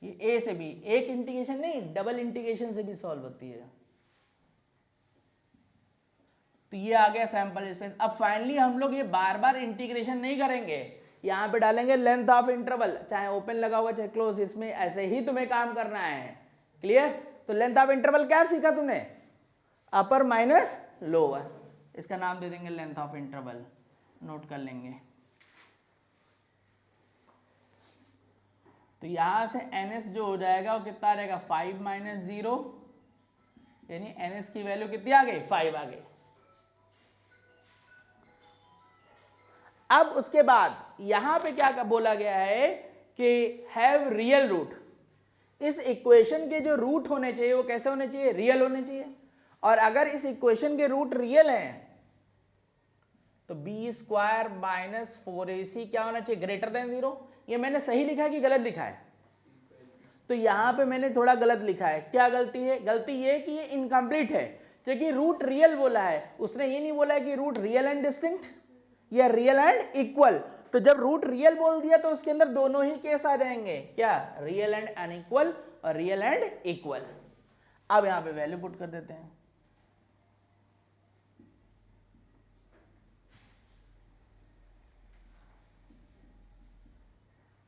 ये a से b एक इंटीग्रेशन नहीं, डबल इंटीग्रेशन से भी सॉल्व होती है। तो ये आ गया सैंपल स्पेस। अब फाइनली हम लोग ये बार बार इंटीग्रेशन नहीं करेंगे, यहाँ पे डालेंगे लेंथ ऑफ इंटरवल, चाहे ओपन लगा हुआ चाहे क्लोज, इसमें ऐसे ही तुम्हें काम करना है। क्लियर। तो लेंथ ऑफ इंटरवल क्या सीखा तुमने, अपर माइनस लोअर, इसका नाम दे देंगे लेंथ ऑफ इंटरवल, नोट कर लेंगे। तो यहां से ns जो हो जाएगा वो कितना आ जाएगा 5 माइनस 0, यानी ns की वैल्यू कितनी आ गई 5 आ गई। अब उसके बाद यहां पे क्या बोला गया है कि हैव रियल रूट। इस इक्वेशन के जो रूट होने चाहिए वो कैसे होने चाहिए, रियल होने चाहिए। और अगर इस इक्वेशन के रूट रियल हैं तो बी स्क्वायर माइनस 4ac क्या होना चाहिए, ग्रेटर देन 0। ये मैंने सही लिखा है कि गलत लिखा है, तो यहां पे मैंने थोड़ा गलत लिखा है। क्या गलती है, गलती ये कि ये इनकम्प्लीट है, क्योंकि रूट रियल बोला है, उसने ये नहीं बोला है कि रूट रियल एंड डिस्टिंक्ट या रियल एंड इक्वल। तो जब रूट रियल बोल दिया तो उसके अंदर दोनों ही केस आ जाएंगे, क्या, रियल एंड अनइक्वल और रियल एंड इक्वल। अब यहां पे वैल्यू पुट कर देते हैं,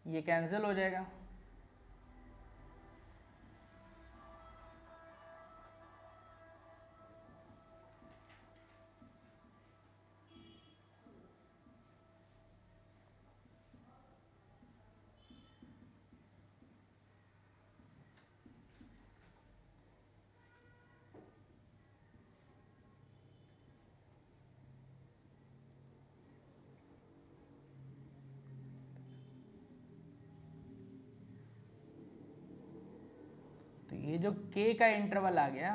ये कैंसिल हो जाएगा। तो ये जो k का इंटरवल आ गया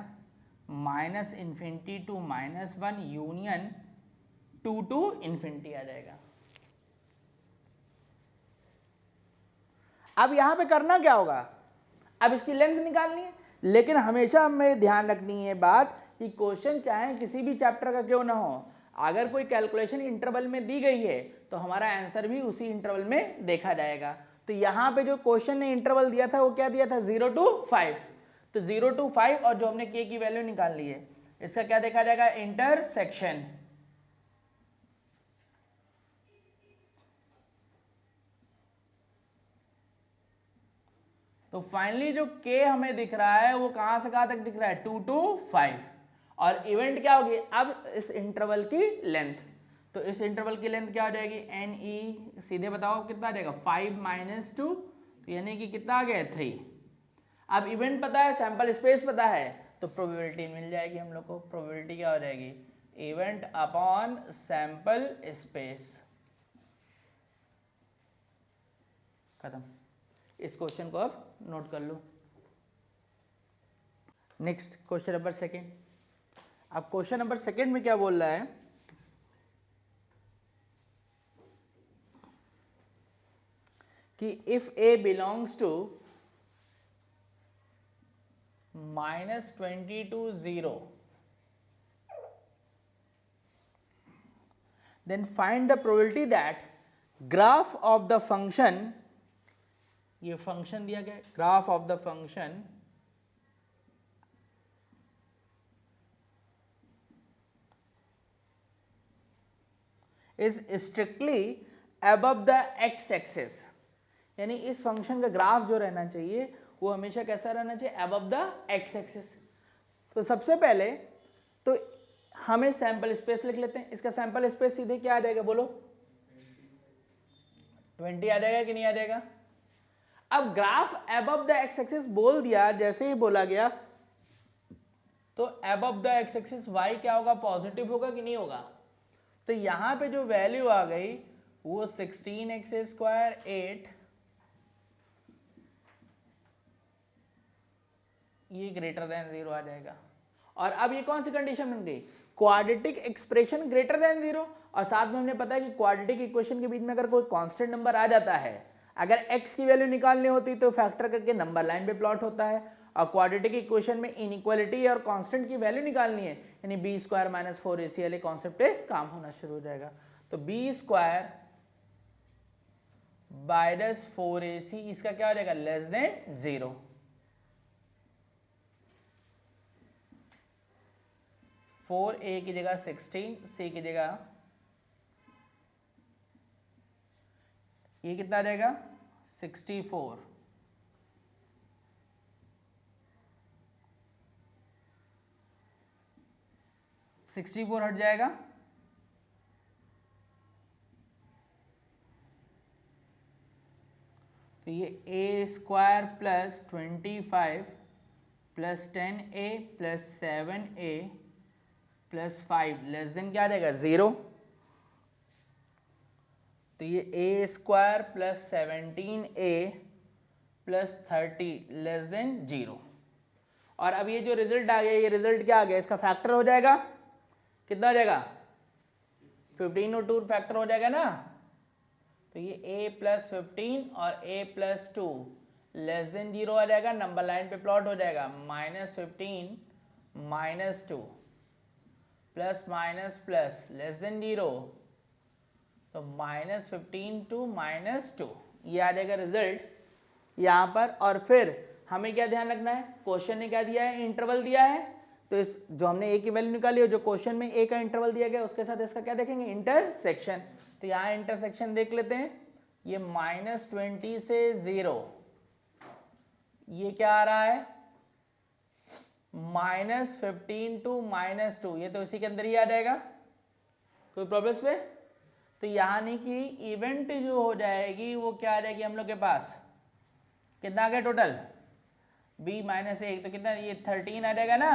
minus infinity to -1 union 2 to infinity आ जाएगा। अब यहां पे करना क्या होगा, अब इसकी लेंथ निकालनी है, लेकिन हमेशा हमें ध्यान रखनी है बात कि क्वेश्चन चाहे किसी भी चैप्टर का क्यों ना हो, अगर कोई कैलकुलेशन इंटरवल में दी गई है तो हमारा आंसर भी उसी इंटरवल में देखा जाएगा। तो यहाँ पे जो क्वेश्चन ने इंटरवल दिया था वो क्या दिया था 0 to 5, तो 0 to 5 और जो हमने k की वैल्यू निकाल ली है इसका क्या देखा जाएगा, इंटरसेक्शन। तो फाइनली जो k हमें दिख रहा है वो कहां से कहां तक दिख रहा है, 2 to 5, और इवेंट क्या होगी, अब इस इंटरवल की लेंथ, तो इस इंटरवल की लेंथ क्या हो जाएगी, ne, सीधे बताओ कितना आ जाएगा 5 माइनस 2, तो यानी कि कितना आ गया 3। अब इवेंट पता है, सैंपल स्पेस पता है, तो प्रोबेबिलिटी मिल जाएगी हम लोग को। प्रोबेबिलिटी क्या हो जाएगी, इवेंट अपॉन सैंपल स्पेस, खत्म। इस क्वेश्चन को अब नोट कर लो। Next question number second. अब क्वेश्चन नंबर सेकेंड में क्या बोल रहा है कि if a belongs to -20 to 0 then find the probability that graph of the function, ये फंक्शन दिया गया, graph of the function is strictly above the x axis, यानी इस फंक्शन का ग्राफ जो रहना चाहिए वो हमेशा कैसा रहना चाहिए, अबव द एक्स एक्सिस। तो सबसे पहले तो हमें सैंपल स्पेस लिख लेते हैं। इसका सैंपल स्पेस सीधे क्या आ जाएगा, बोलो 20 आ जाएगा कि नहीं आ जाएगा। अब graph above the x axis बोल दिया, जैसे ही बोला गया तो above the x axis y क्या होगा, पॉजिटिव होगा कि नहीं होगा। तो यहाँ पे जो वैल्यू आ गई वो 16x², 8, ये ग्रेटर देन 0 आ जाएगा। और अब ये कौन सी कंडीशन बन गई, क्वाड्रेटिक एक्सप्रेशन ग्रेटर देन 0। और साथ में हमने पता है कि क्वाड्रेटिक इक्वेशन के बीच में अगर कोई कांस्टेंट नंबर आ जाता है, अगर x की वैल्यू निकालनी होती तो फैक्टर करके नंबर लाइन पे प्लॉट होता है, और क्वाड्रेटिक इक्वेशन में इनइक्वालिटी और कांस्टेंट की वैल्यू निकालनी है, यानी b² - 4ac वाले कॉन्सेप्ट पे काम होना शुरू हो जाएगा। तो b² - 4ac इसका क्या हो जाएगा, लेस देन 0। फोर ए की जगह 16, सी की जगह ये कितना आ जाएगा 64, हट जाएगा। तो ये a² + 25 + 10a + 7a + 5 less than क्या आ जाएगा 0। तो ये a² + 17a + 30 लेस देन 0। और अब ये जो रिजल्ट आ गया, ये रिजल्ट क्या आ गया, इसका फैक्टर हो जाएगा, कितना हो जाएगा 15 और 2 फैक्टर हो जाएगा ना। तो ये a + 15 और a + 2 लेस देन 0 आ जाएगा, नंबर लाइन पे प्लॉट हो जाएगा, -15 - 2 plus minus plus less than 0, तो -15 to -2 ये आ जाएगा रिजल्ट यहाँ पर। और फिर हमें क्या ध्यान रखना है, क्वेश्चन ने क्या दिया है, इंटरवल दिया है। तो इस जो हमने a की वैल्यू निकाली है, जो क्वेश्चन में a का इंटरवल दिया गया उसके साथ इसका क्या देखेंगे, इंटरसेक्शन। तो यहाँ इंटरसेक्शन देख लेते हैं, ये -20 से 0, ये क्या आ रहा है -15 to -2, ये तो इसी के अंदर ही आ जाएगा, कोई प्रॉब्लम पे। तो यानी कि इवेंट जो हो जाएगी वो क्या आ जाएगी हम लोग के पास, कितना आ गया टोटल b - 1, तो कितना ये 13 आ जाएगा ना।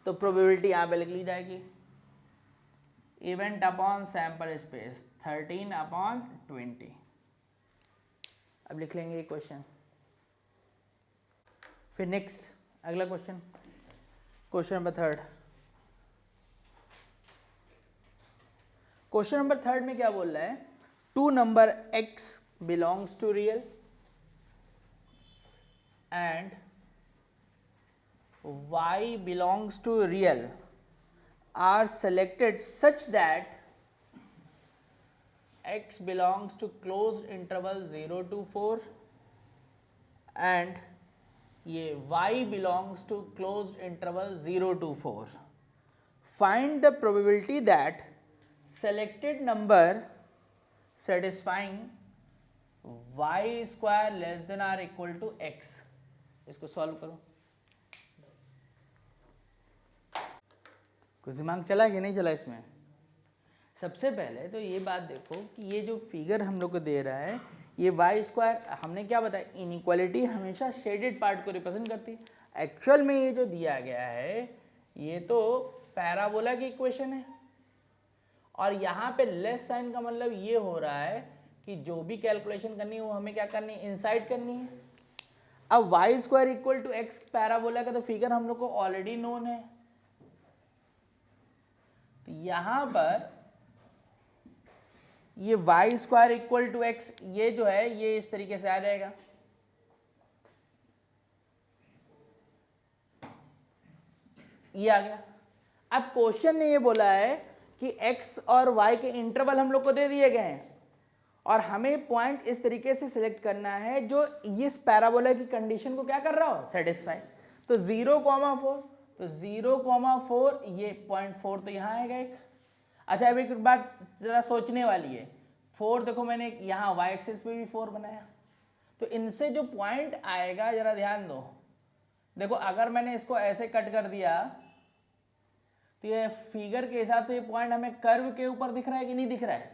तो प्रोबेबिलिटी यहाँ पे लिख ली जाएगी, इवेंट अपॉन सैंपल स्पेस 13/20। अब लिख लेंगे ये क्वेश्चन। फिर नेक्स्ट अगला question, question number 3। Question number 3 में क्या बोल रहा है, 2 number x belongs to real and y belongs to real are selected such that x belongs to closed interval 0 to 4 and ये y belongs to closed interval 0 to 4. Find the probability that selected number satisfying y square less than or equal to x. इसको solve करो। कुछ दिमाग चला कि नहीं चला इसमें। सबसे पहले तो ये बात देखो कि ये जो फिगर हम लोग को दे रहा है, ये वाई स्क्वायर, हमने क्या बताया, इनइक्वालिटी हमेशा शेडेड पार्ट को रिप्रेजेंट करती है। एक्चुअल में ये जो दिया गया है ये तो पैराबोला की इक्वेशन है, और यहाँ पे लेस साइन का मतलब ये हो रहा है कि जो भी कैलकुलेशन करनी है वो हमें क्या करनी है, इनसाइड करनी है। अब y square equal to x parabola का तो फिगर हम लोग को ऑलरेडी नोन है, तो यहां पर ये y square equal to x, ये जो है ये इस तरीके से आ जाएगा। ये आ गया। अब क्वेश्चन ने ये बोला है कि x और y के इंटरवल हम लोग को दे दिए गए हैं, और हमें पॉइंट इस तरीके से सिलेक्ट करना है जो इस पैराबोला की कंडीशन को क्या कर रहा हो, सेटिस्फाई। तो 0,4, तो 0,4 ये 0.4 तो यहाँ आएगा एक। अच्छा अब एक बात जरा सोचने वाली है, 4 देखो मैंने यहाँ y एक्सिस पे भी 4 बनाया, तो इनसे जो पॉइंट आएगा जरा ध्यान दो। देखो अगर मैंने इसको ऐसे कट कर दिया तो ये फिगर के हिसाब से ये पॉइंट हमें कर्व के ऊपर दिख रहा है कि नहीं दिख रहा है,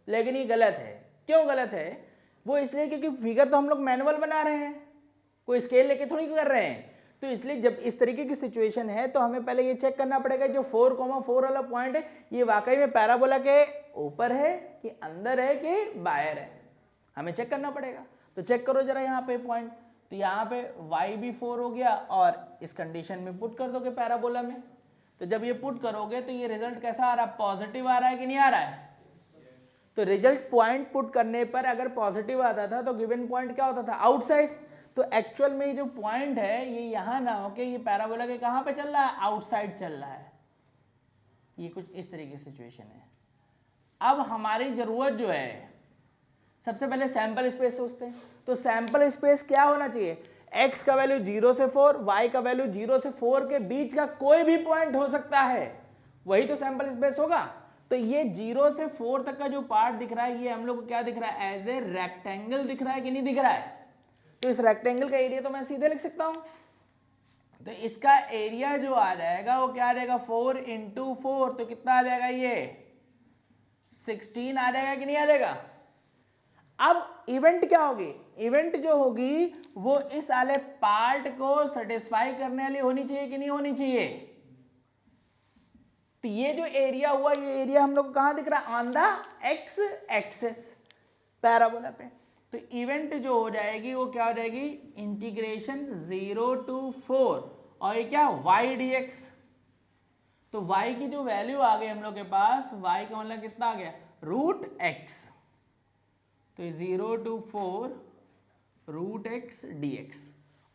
लेकिन ये गलत है। क्यों गलत है, वो इसलिए क्योंकि फिगर तो हम लोग मैनुअल बना रहे हैं, कोई स्केल लेके थोड़ी कर रहे हैं। तो इसलिए जब इस तरीके की सिचुएशन है तो हमें पहले ये चेक करना पड़ेगा जो 4,4 वाला पॉइंट है ये वाकई में पैराबोला के ऊपर है कि अंदर है कि बाहर है, हमें चेक करना पड़ेगा। तो चेक करो जरा यहाँ पे पॉइंट, तो यहाँ पे y भी 4 हो गया और इस कंडीशन में पुट कर दोगे पैराबोला में। तो जब ये पुट करोगे तो ये रिजल्ट कैसा आ रहा है, पॉजिटिव आ रहा है कि नहीं आ रहा है। तो रिजल्ट पॉइंट पुट करने पर अगर पॉजिटिव आता था तो गिवन पॉइंट क्या होता था, आउटसाइड। तो एक्चुअल में जो पॉइंट है ये यहाँ ना होके ये पैराबोला के कहाँ पे चल रहा है, आउटसाइड चल रहा है। ये कुछ इस तरीके की सिचुएशन है। अब हमारी जरूरत जो है, सबसे पहले सैंपल स्पेस सोचते हैं। तो सैंपल स्पेस क्या होना चाहिए, x का वैल्यू 0 से 4, y का वैल्यू 0 से 4 के बीच का कोई भी पॉइंट हो सकता है, वही तो सैंपल स्पेस होगा। तो ये 0 से 4 तक का जो पार्ट दिख रहा है ये हम लोग को क्या दिख रहा है, एज ए रेक्टेंगल दिख रहा है कि नहीं दिख रहा है। तो इस रेक्टेंगल का एरिया तो मैं सीधे लिख सकता हूं। तो इसका एरिया जो आ जाएगा वो क्या आ जाएगा, 4 × 4, तो कितना आ जाएगा, ये 16 आ जाएगा कि नहीं आ जाएगा। अब इवेंट क्या होगी, इवेंट जो होगी वो इस वाले पार्ट को सेटिस्फाई करने वाली होनी चाहिए कि नहीं होनी चाहिए। तो ये जो एरिया हुआ ये एरिया हम लोग को कहां दिख रहा है, on the x axis parabola पे। तो इवेंट जो हो जाएगी वो क्या हो जाएगी, इंटीग्रेशन 0 to 4 और ये क्या y dx। तो y की जो वैल्यू आ गई हम लोग के पास, y का मतलब कितना आ गया, √x। तो 0 to 4 √x dx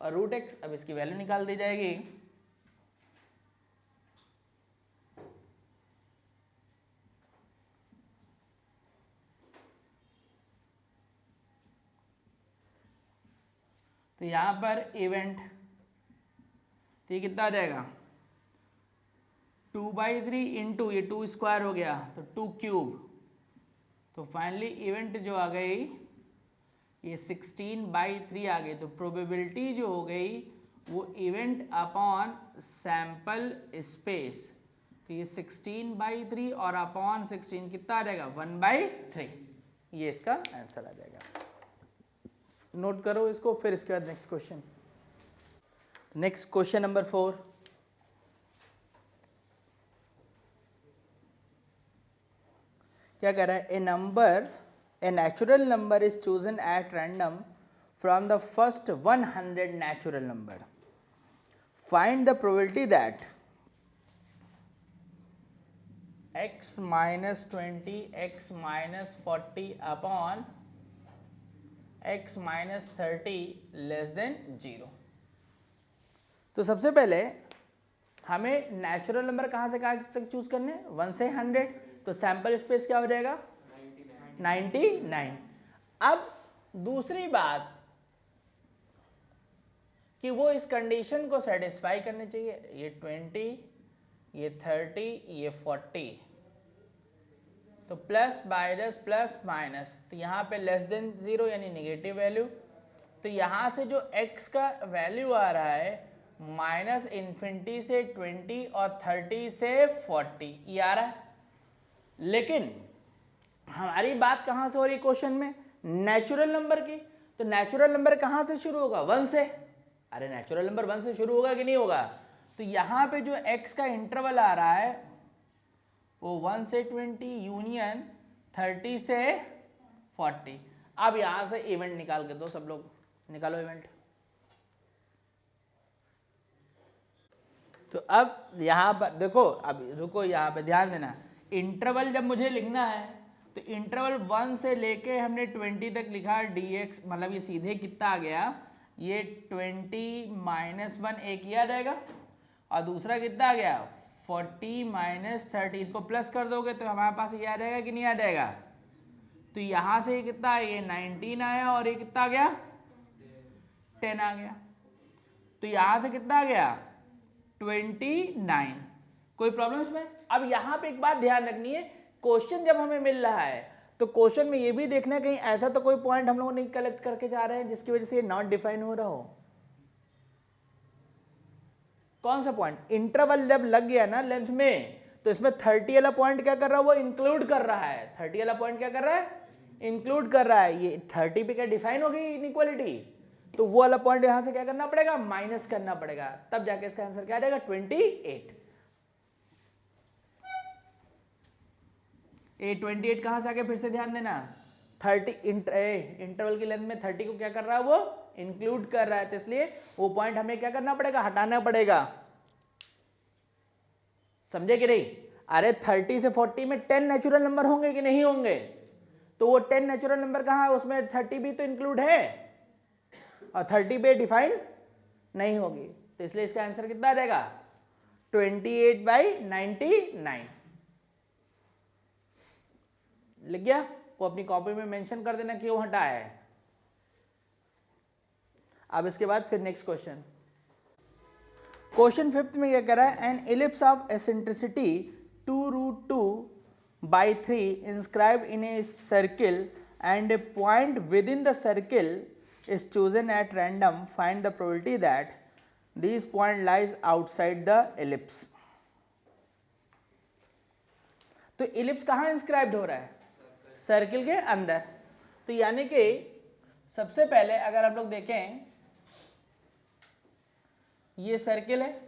और √x अब इसकी वैल्यू निकाल दी जाएगी। तो यहां पर इवेंट तो ये कितना आ जाएगा, 2/3 इंटू ये 2 स्क्वायर हो गया तो 2 क्यूब। तो फाइनली इवेंट जो आ गई ये 16/3 आ गई। तो प्रोबेबिलिटी जो हो गई वो इवेंट अपॉन सैंपल स्पेस, तो ये 16/3 और अपॉन 16 कितना आ जाएगा, 1/3। ये इसका आंसर आ जाएगा। नोट करो इसको, फिर इसके बाद next question. Next question number 4। क्या कह रहा है, a natural number is chosen at random from the first 100 natural number. Find the probability that x - 20 x - 40 upon x - 30 less than 0। तो सबसे पहले हमें नेचुरल नंबर कहाँ से कहाँ तक चूज करने, 1 से 100। तो सैंपल स्पेस क्या हो जाएगा, 99। अब दूसरी बात कि वो इस कंडीशन को सेटिस्फाई करने चाहिए, ये 20 ये 30 ये 40। तो प्लस माइनस प्लस माइनस, तो यहाँ पे लेस देन 0 यानी निगेटिव वैल्यू। तो यहाँ से जो x का वैल्यू आ रहा है -∞ से 20 और 30 से 40 ये आ रहा है। लेकिन हमारी बात कहाँ से हो रही क्वेश्चन में, नेचुरल नंबर की। तो नेचुरल नंबर कहाँ से शुरू होगा, 1 से। अरे नेचुरल नंबर 1 से शुरू होगा कि नहीं होगा। तो यहाँ पे जो x का इंटरवल आ रहा है वो 1 से 20 यूनियन 30 से 40। अब यहाँ से इवेंट निकाल के दो, सब लोग निकालो इवेंट। तो अब यहाँ पर देखो, अब रुको यहाँ पे ध्यान देना, इंटरवल जब मुझे लिखना है तो इंटरवल 1 से लेके हमने 20 तक लिखा dx, मतलब ये सीधे कितना आ गया, ये 20 - 1 एक ही आ जाएगा और दूसरा कितना आ गया 40 - 30। इसको प्लस कर दोगे तो हमारे पास ये आ जाएगा कि नहीं आ जाएगा। तो यहाँ से ये कितना है, ये 19 आया और ये कितना आ गया 10 आ गया। तो यहाँ से कितना आ गया 29। कोई प्रॉब्लम इसमें। अब यहाँ पे एक बात ध्यान रखनी है, क्वेश्चन जब हमें मिल रहा है तो क्वेश्चन में ये भी देखना है कहीं ऐसा तो कोई पॉइंट हम लोग नहीं कलेक्ट करके जा रहे हैं जिसकी वजह से ये नॉट डिफाइन हो रहा हो। कौन सा पॉइंट, इंटरवल जब लग गया ना लेंथ में तो इसमें 30 वाला पॉइंट क्या कर रहा है, वो इंक्लूड कर रहा है। 30 वाला पॉइंट क्या कर रहा है, इंक्लूड कर रहा है। ये 30 पे क्या डिफाइन हो गई इनइक्वालिटी, तो वो वाला पॉइंट यहां से क्या करना पड़ेगा, माइनस करना पड़ेगा, तब जाके इसका आंसर क्या आ जाएगा 28। ए 28 कहां से आके फिर से ध्यान देना, 30 इंटरवल की लेंथ में 30 को क्या कर रहा है, वो इंक्लूड कर रहा है, तो इसलिए वो पॉइंट हमें क्या करना पड़ेगा, हटाना पड़ेगा। समझे कि नहीं? अरे 30 से 40 में 10 नेचुरल नंबर होंगे कि नहीं होंगे, तो वो 10 नेचुरल नंबर कहां है, उसमें 30 भी तो इंक्लूड है और 30 पे डिफाइन नहीं होगी, तो इसलिए इसका आंसर कितना आ जाएगा 28/99। लिख गया? वो अपनी कॉपी में मेंशन कर देना क्यों हटाया है। अब इसके बाद फिर नेक्स्ट क्वेश्चन, क्वेश्चन 5th में क्या कह रहा है, an ellipse of eccentricity 2√2/3 inscribed in a circle and A point with in the circle is chosen at random, find the probability that this point lies outside the ellipse। तो ellipse कहाँ inscribed हो रहा है, circle के अंदर। तो यानी कि सबसे पहले अगर आप लोग देखें, ये सर्किल है,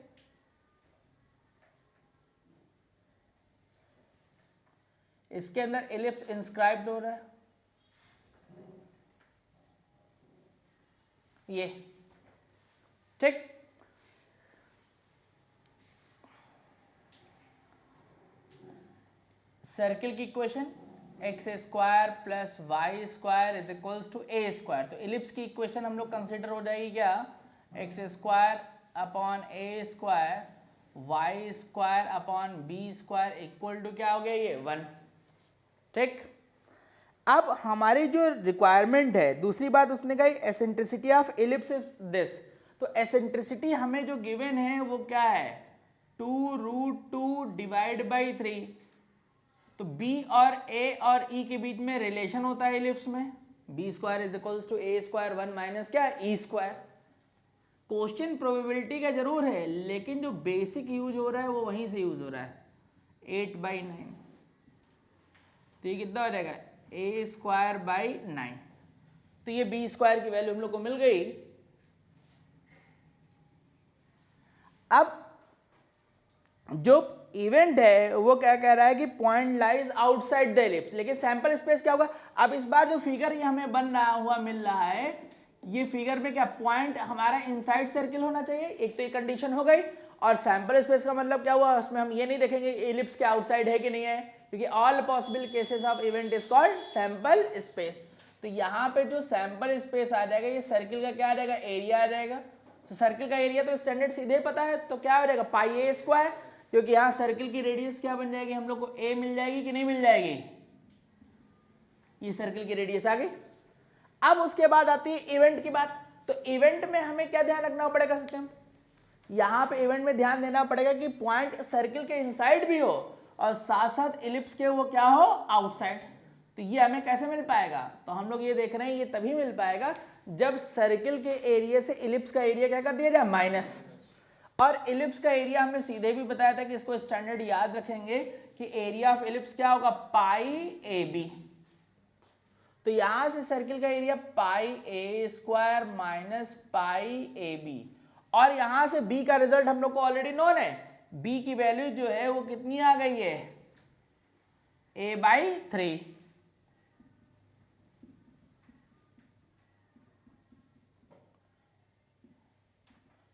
इसके अंदर इलिप्स इंस्क्राइब्ड हो रहा है, ये ठीक। सर्किल की equation x² + y² is equals to a²। तो इलिप्स की इक्वेशन हम लोग कंसिडर हो जाएगी क्या, x² upon a² y² upon b² equal to क्या हो गया, ये 1। ठीक। अब हमारी जो रिक्वायरमेंट है, दूसरी बात उसने कहा eccentricity of ellipse is this. तो एसेंट्रिसिटी हमें जो गिवन है वो क्या है, 2√2/3। तो b और a और e के बीच में रिलेशन होता है इलिप्स में, b² is equals to a², 1 minus क्या, e²। क्वेश्चन प्रोबेबिलिटी का जरूर है, लेकिन जो बेसिक यूज हो रहा है वो वहीं से यूज हो रहा है, 8/9। तो ये कितना हो जाएगा, a²/9। तो ये b² की वैल्यू हम लोग को मिल गई। अब जो इवेंट है वो क्या कह रहा है कि point lies outside the ellipse, लेकिन सैंपल स्पेस क्या होगा। अब इस बार जो फिगर ये हमें बन रहा हुआ मिल रहा है, ये फिगर में क्या पॉइंट हमारा इनसाइड सर्किल होना चाहिए, एक तो ये कंडीशन हो गई। और सैंपल स्पेस का मतलब क्या हुआ, उसमें हम ये नहीं देखेंगे एलिप्स के आउटसाइड है कि नहीं है, क्योंकि all possible cases of event is called sample space. तो यहाँ पे जो सैंपल स्पेस आ जाएगा, ये सर्किल का क्या आ जाएगा, एरिया आ जाएगा। तो सर्किल का एरिया तो स्टैंडर्ड सीधे पता है, तो क्या हो जाएगा πa², क्योंकि यहाँ सर्किल की रेडियस क्या बन जाएगी, हम लोग को a मिल जाएगी कि नहीं मिल जाएगी, ये सर्किल की रेडियस आ गई। अब उसके बाद आती है इवेंट की बात। तो इवेंट में हमें क्या ध्यान रखना पड़ेगा सिस्टम, यहाँ पे इवेंट में ध्यान देना पड़ेगा कि पॉइंट सर्किल के इनसाइड भी हो और साथ साथ इलिप्स के वो क्या हो, आउटसाइड। तो ये हमें कैसे मिल पाएगा, तो हम लोग ये देख रहे हैं ये तभी मिल पाएगा जब सर्किल के एरिया से इलिप्स का एरिया क्या कर दिया जाए, माइनस। और इलिप्स का एरिया हमने सीधे भी बताया था कि इसको स्टैंडर्ड याद रखेंगे कि एरिया ऑफ इलिप्स क्या होगा, πab। तो यहां से सर्किल का एरिया πa² माइनस πab, और यहां से b का रिजल्ट हम लोग को ऑलरेडी नोन है, b की वैल्यू जो है वो कितनी आ गई है, a/3।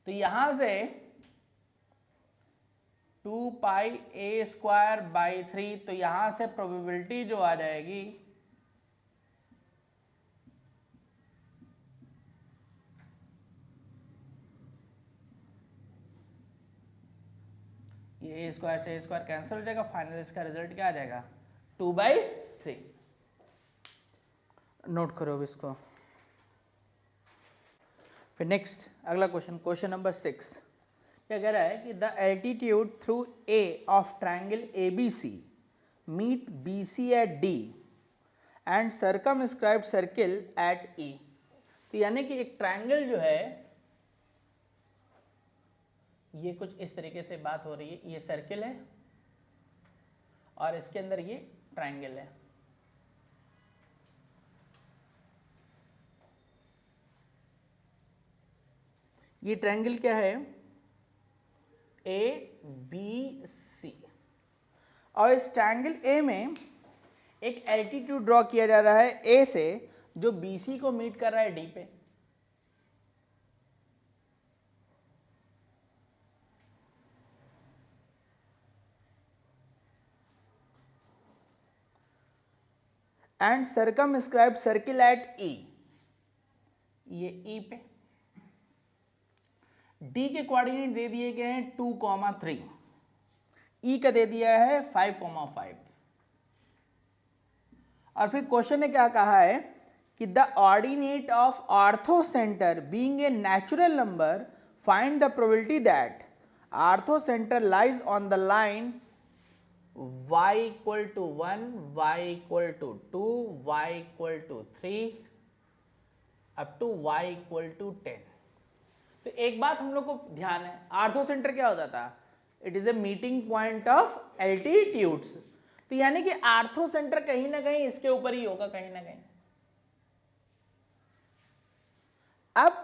तो यहां से 2πa²/3, तो यहां से प्रोबेबिलिटी जो आ जाएगी ये a² से a² कैंसिल हो जाएगा, फाइनल इसका रिजल्ट क्या आ जाएगा, 2/3। नोट करो इसको। फिर नेक्स्ट अगला क्वेश्चन, क्वेश्चन नंबर 6 क्या कह रहा है कि the altitude through a of triangle ABC meet BC at D and circumscribed circle at E। तो यानी कि एक ट्राइंगल जो है, ये कुछ इस तरीके से बात हो रही है, ये सर्किल है और इसके अंदर ये ट्राइंगल है। ये ट्रायंगल क्या है, ए बी सी, और इस ट्रायंगल ए में एक एल्टीट्यूड ड्रॉ किया जा रहा है ए से, जो बी सी को मीट कर रहा है डी पे। एंड सर्कमस्क्राइब सर्किल एट ई, ये ई पे। डी के कोऑर्डिनेट दे दिए गए हैं 2,3, ई का दे दिया है 5,5, और फिर क्वेश्चन ने क्या कहा है कि the ordinate of ortho centre being a natural number, find the probability that ortho centre lies on the line y equal to 1, y equal to 2, y equal to 3 up to y equal to 10। तो एक बात हम लोग को ध्यान है, ortho centre क्या होता था, it is a meeting point of altitudes. तो यानी कि आर्थो सेंटर कहीं ना कहीं इसके ऊपर ही होगा, कहीं ना कहीं। अब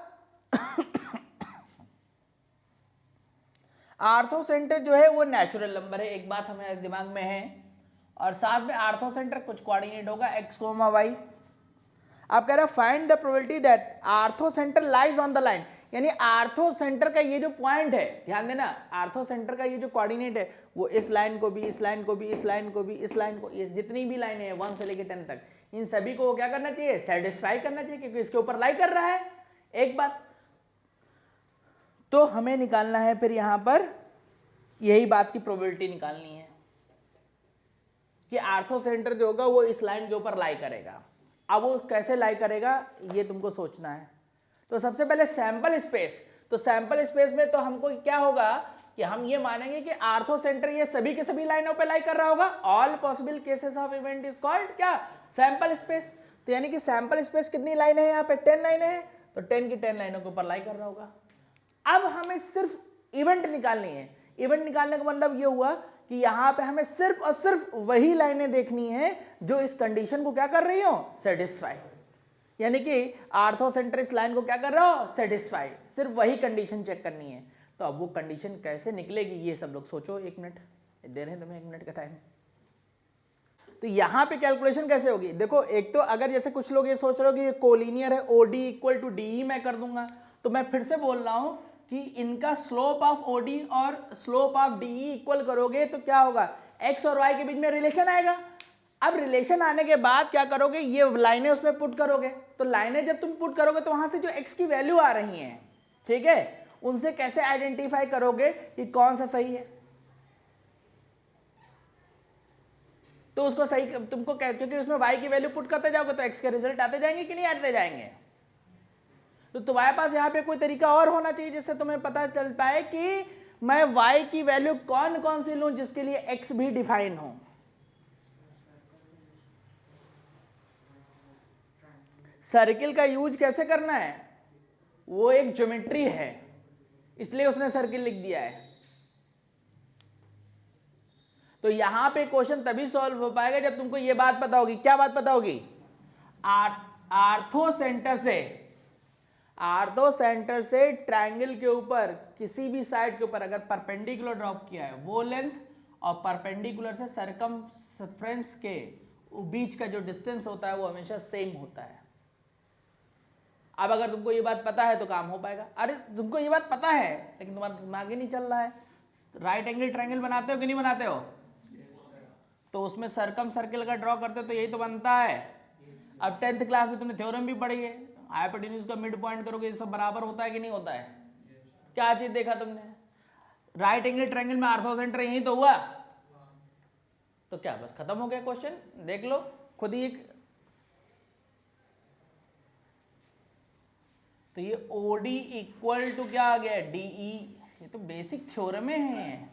आर्थो सेंटर जो है वो नेचुरल नंबर है, एक बात हमें दिमाग में है, और साथ में आर्थो सेंटर कुछ कोऑर्डिनेट होगा x, y। आप कह रहे हैं find the probability that ortho centre lies on the line, यानी आर्थो सेंटर का ये जो पॉइंट है, ध्यान देना, आर्थो सेंटर का ये जो कोऑर्डिनेट है वो इस लाइन को भी, इस लाइन को भी, इस लाइन को भी, इस लाइन को, ये जितनी भी लाइनें हैं 1 से लेकर 10 तक, इन सभी को क्या करना चाहिए, सेटिस्फाई करना चाहिए, क्योंकि इसके ऊपर लाई कर रहा है। एक बात तो हमें निकालना है, फिर यहां पर यही बात की प्रोबेबिलिटी निकालनी है कि आर्थो सेंटर जो होगा वो इस लाइन के ऊपर लाई करेगा। अब वो कैसे लाई करेगा ये तुमको सोचना है। तो सबसे पहले सैंपल स्पेस, तो सैंपल स्पेस में तो हमको क्या होगा कि हम ये मानेंगे कि आर्थो सेंटर ये सभी के सभी लाइनों पे लाई कर रहा होगा। All possible cases of event is called क्या, सैंपल स्पेस। तो यानी कि सैंपल स्पेस कितनी लाइन है यहाँ पे, 10 लाइनें हैं, तो 10 की 10 लाइनों के ऊपर लाई कर रहा होगा। अब हमें सिर्फ इवेंट निकालनी है। इवेंट निकालने का मतलब ये हुआ कि यहां पे हमें सिर्फ और सिर्फ वही लाइनें देखनी है जो इस कंडीशन को क्या कर रही हो, सेटिस्फाई। यानी कि आर्थो सेंटर इस लाइन को क्या कर रहा हो, सेटिस्फाई, सिर्फ वही कंडीशन चेक करनी है। तो अब वो कंडीशन कैसे निकलेगी ये सब लोग सोचो, 1 मिनट दे रहे हैं तुम्हें, 1 मिनट का टाइम। तो यहां पे कैलकुलेशन कैसे होगी, देखो एक तो अगर जैसे कुछ लोग ये सोच रहे हो कि ये कोलिनियर है, ओडी इक्वल टू डी मैं कर दूंगा, तो मैं फिर से बोल रहा हूं कि इनका स्लोप ऑफ ओडी और स्लोप ऑफ डीई इक्वल करोगे तो क्या होगा, एक्स और वाई के बीच में रिलेशन आएगा। अब रिलेशन आने के बाद क्या करोगे, ये लाइनें उसमें पुट करोगे। तो लाइनें जब तुम पुट करोगे तो वहां से जो एक्स की वैल्यू आ रही हैं, ठीक है, उनसे कैसे आइडेंटिफाई करोगे कि कौन सा सही है। तो उसको सही तुमको, क्योंकि उसमें वाई की वैल्यू पुट करते जाओगे तो एक्स के रिजल्ट आते जाएंगे कि नहीं आते जाएंगे। तो तुम्हारे पास यहाँ पे कोई तरीका और होना चाहिए जिससे तुम्हें पता चल पाए कि मैं y की वैल्यू कौन कौन सी लूं जिसके लिए x भी डिफाइन हो। सर्किल का यूज कैसे करना है, वो एक ज्योमेट्री है, इसलिए उसने सर्किल लिख दिया है। तो यहां पे क्वेश्चन तभी सॉल्व हो पाएगा जब तुमको ये बात पता होगी। क्या बात पता होगी, आर्थो सेंटर से ट्रायंगल के ऊपर किसी भी साइड के ऊपर अगर परपेंडिकुलर ड्रॉप किया है वो लेंथ, और परपेंडिकुलर से सरकमफ्रेंस के बीच का जो डिस्टेंस होता है वो हमेशा सेम होता है। अब अगर तुमको ये बात पता है तो काम हो पाएगा। अरे तुमको ये बात पता है लेकिन तुम्हारा दिमाग ही नहीं चल रहा है। राइट एंगल ट्रायंगल बनाते हो कि नहीं बनाते हो, तो उसमें सर्कम सर्किल का ड्रॉ करते हो तो यही तो बनता है। अब 10th क्लास में तुमने थ्योरम भी पढ़ी है, हाइपोटेन्यूज का मिड पॉइंट करोगे ये सब बराबर होता है कि नहीं होता है। क्या चीज देखा तुमने, राइट एंगल ट्रायंगल में आर्थो सेंटर यही तो हुआ, तो क्या बस खत्म हो गया क्वेश्चन, देख लो खुद ही। एक तो ये ओडी इक्वल टू क्या आ गया, डीई, ये तो बेसिक थ्योरम है।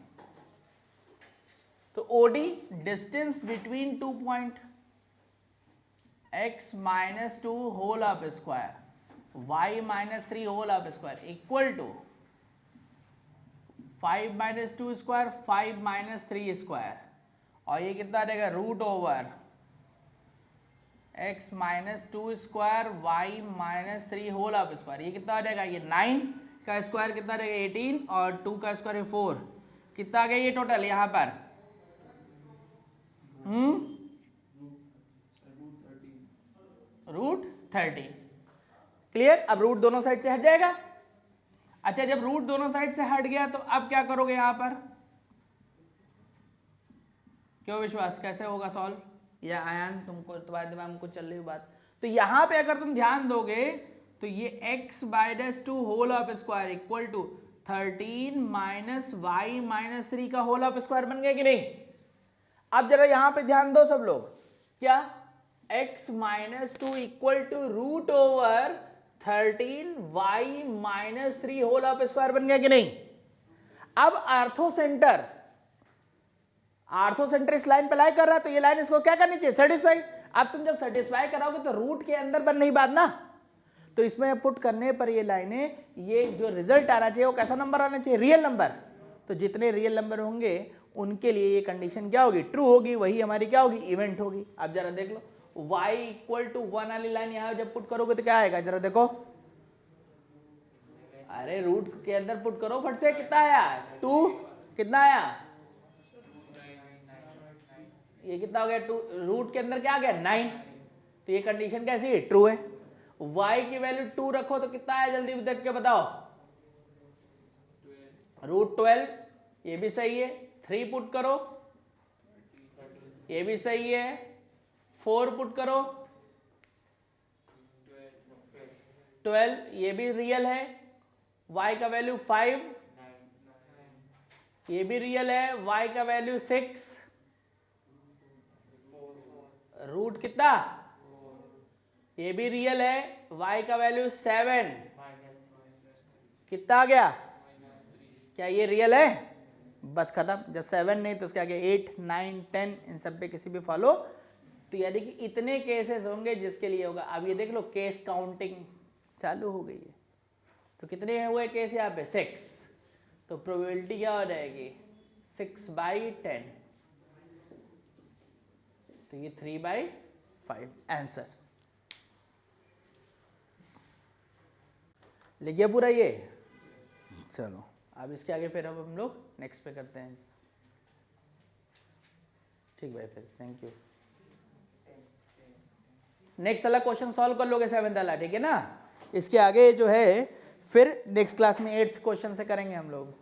तो OD distance between 2 point, x minus 2 whole of square, y minus 3 whole of square equal to 5 minus 2 square, 5 minus 3 square, और ये कितना आ जाएगा, root over x minus 2 square, y minus 3 whole of square, ये कितना आ जाएगा, ये 9, का स्क्वायर कितना रहेगा 18 और 2 का स्क्वायर है 4, कितना आ गया ये टोटल यहाँ पर? रूट 30। क्लियर? अब रूट दोनों साइड से हट जाएगा। अच्छा, जब रूट दोनों साइड से हट गया तो अब क्या करोगे यहाँ पर? क्यों विश्वास, कैसे होगा सॉल्व? या आयान तुमको, तुम्हारे दिमाग में कुछ चल रही बात? तो यहाँ पे अगर तुम ध्यान दोगे तो ये x/2 whole of square equal to 13 minus y minus 3 का होल ऑफ स्क्वायर बन गया कि नहीं? अब जरा यहाँ पे ध्यान दो सब लोग, क्या x-2 equal to root over 13 y minus 3 whole of square बन गया कि नहीं? अब आर्थो सेंटर इस लाइन पे लाई कर रहा है तो ये लाइन इसको क्या करनी चाहिए? सेटिस्फाई। अब तुम जब सेटिस्फाई कराओगे तो रूट के अंदर बन नहीं बात ना, तो इसमें पुट करने पर ये लाइनें, ये जो रिजल्ट आना चाहिए वो कैसा नंबर आना चाहिए? Real number. तो जितने रियल नंबर होंगे उनके लिए ये कंडीशन क्या होगी? ट्रू होगी, वही हमारी क्या होगी? इवेंट होगी। अब जरा देख लो, y इक्वल टू 1 वाली लाइन यहां जब पुट करोगे तो क्या आएगा? जरा देखो, अरे रूट के अंदर पुट करो फट से, कितना आया? 2, कितना आया? ये कितना हो गया? 2, रूट के अंदर क्या आ गया? 9। तो ये कंडीशन कैसी है? ट्रू है। y की वैल्यू 2 रखो तो कितना आया? जल्दी देख के बताओ। रूट 12, ये भी सही है। 3 पुट करो, ये भी सही है। 4 पुट करो, 12, ये भी रियल है। y का वैल्यू 5, ये भी रियल है। y का वैल्यू 6, रूट कितना? ये भी रियल है। y का वैल्यू 7, कितना आ गया? क्या ये रियल है? बस खत्म। जब 7 नहीं तो उसके आगे 8, 9, 10, इन सब पे किसी भी फॉलो। तो यानी कि इतने केसेस होंगे जिसके लिए होगा। अब ये देख लो, केस काउंटिंग चालू हो गई है। तो कितने हुए केस यहाँ पे? 6। तो प्रोबेबिलिटी क्या हो जाएगी? 6/10। तो ये 3/5 आंसर। लिख गया पूरा ये? चलो अब इसके आगे फिर अब हम लोग नेक्स्ट पे करते हैं। ठीक भाई, फिर थैंक यू। नेक्स्ट वाला क्वेश्चन सॉल्व कर लोगे 7th वाला, ठीक है ना? इसके आगे जो है फिर नेक्स्ट क्लास में 8th क्वेश्चन से करेंगे हम लोग।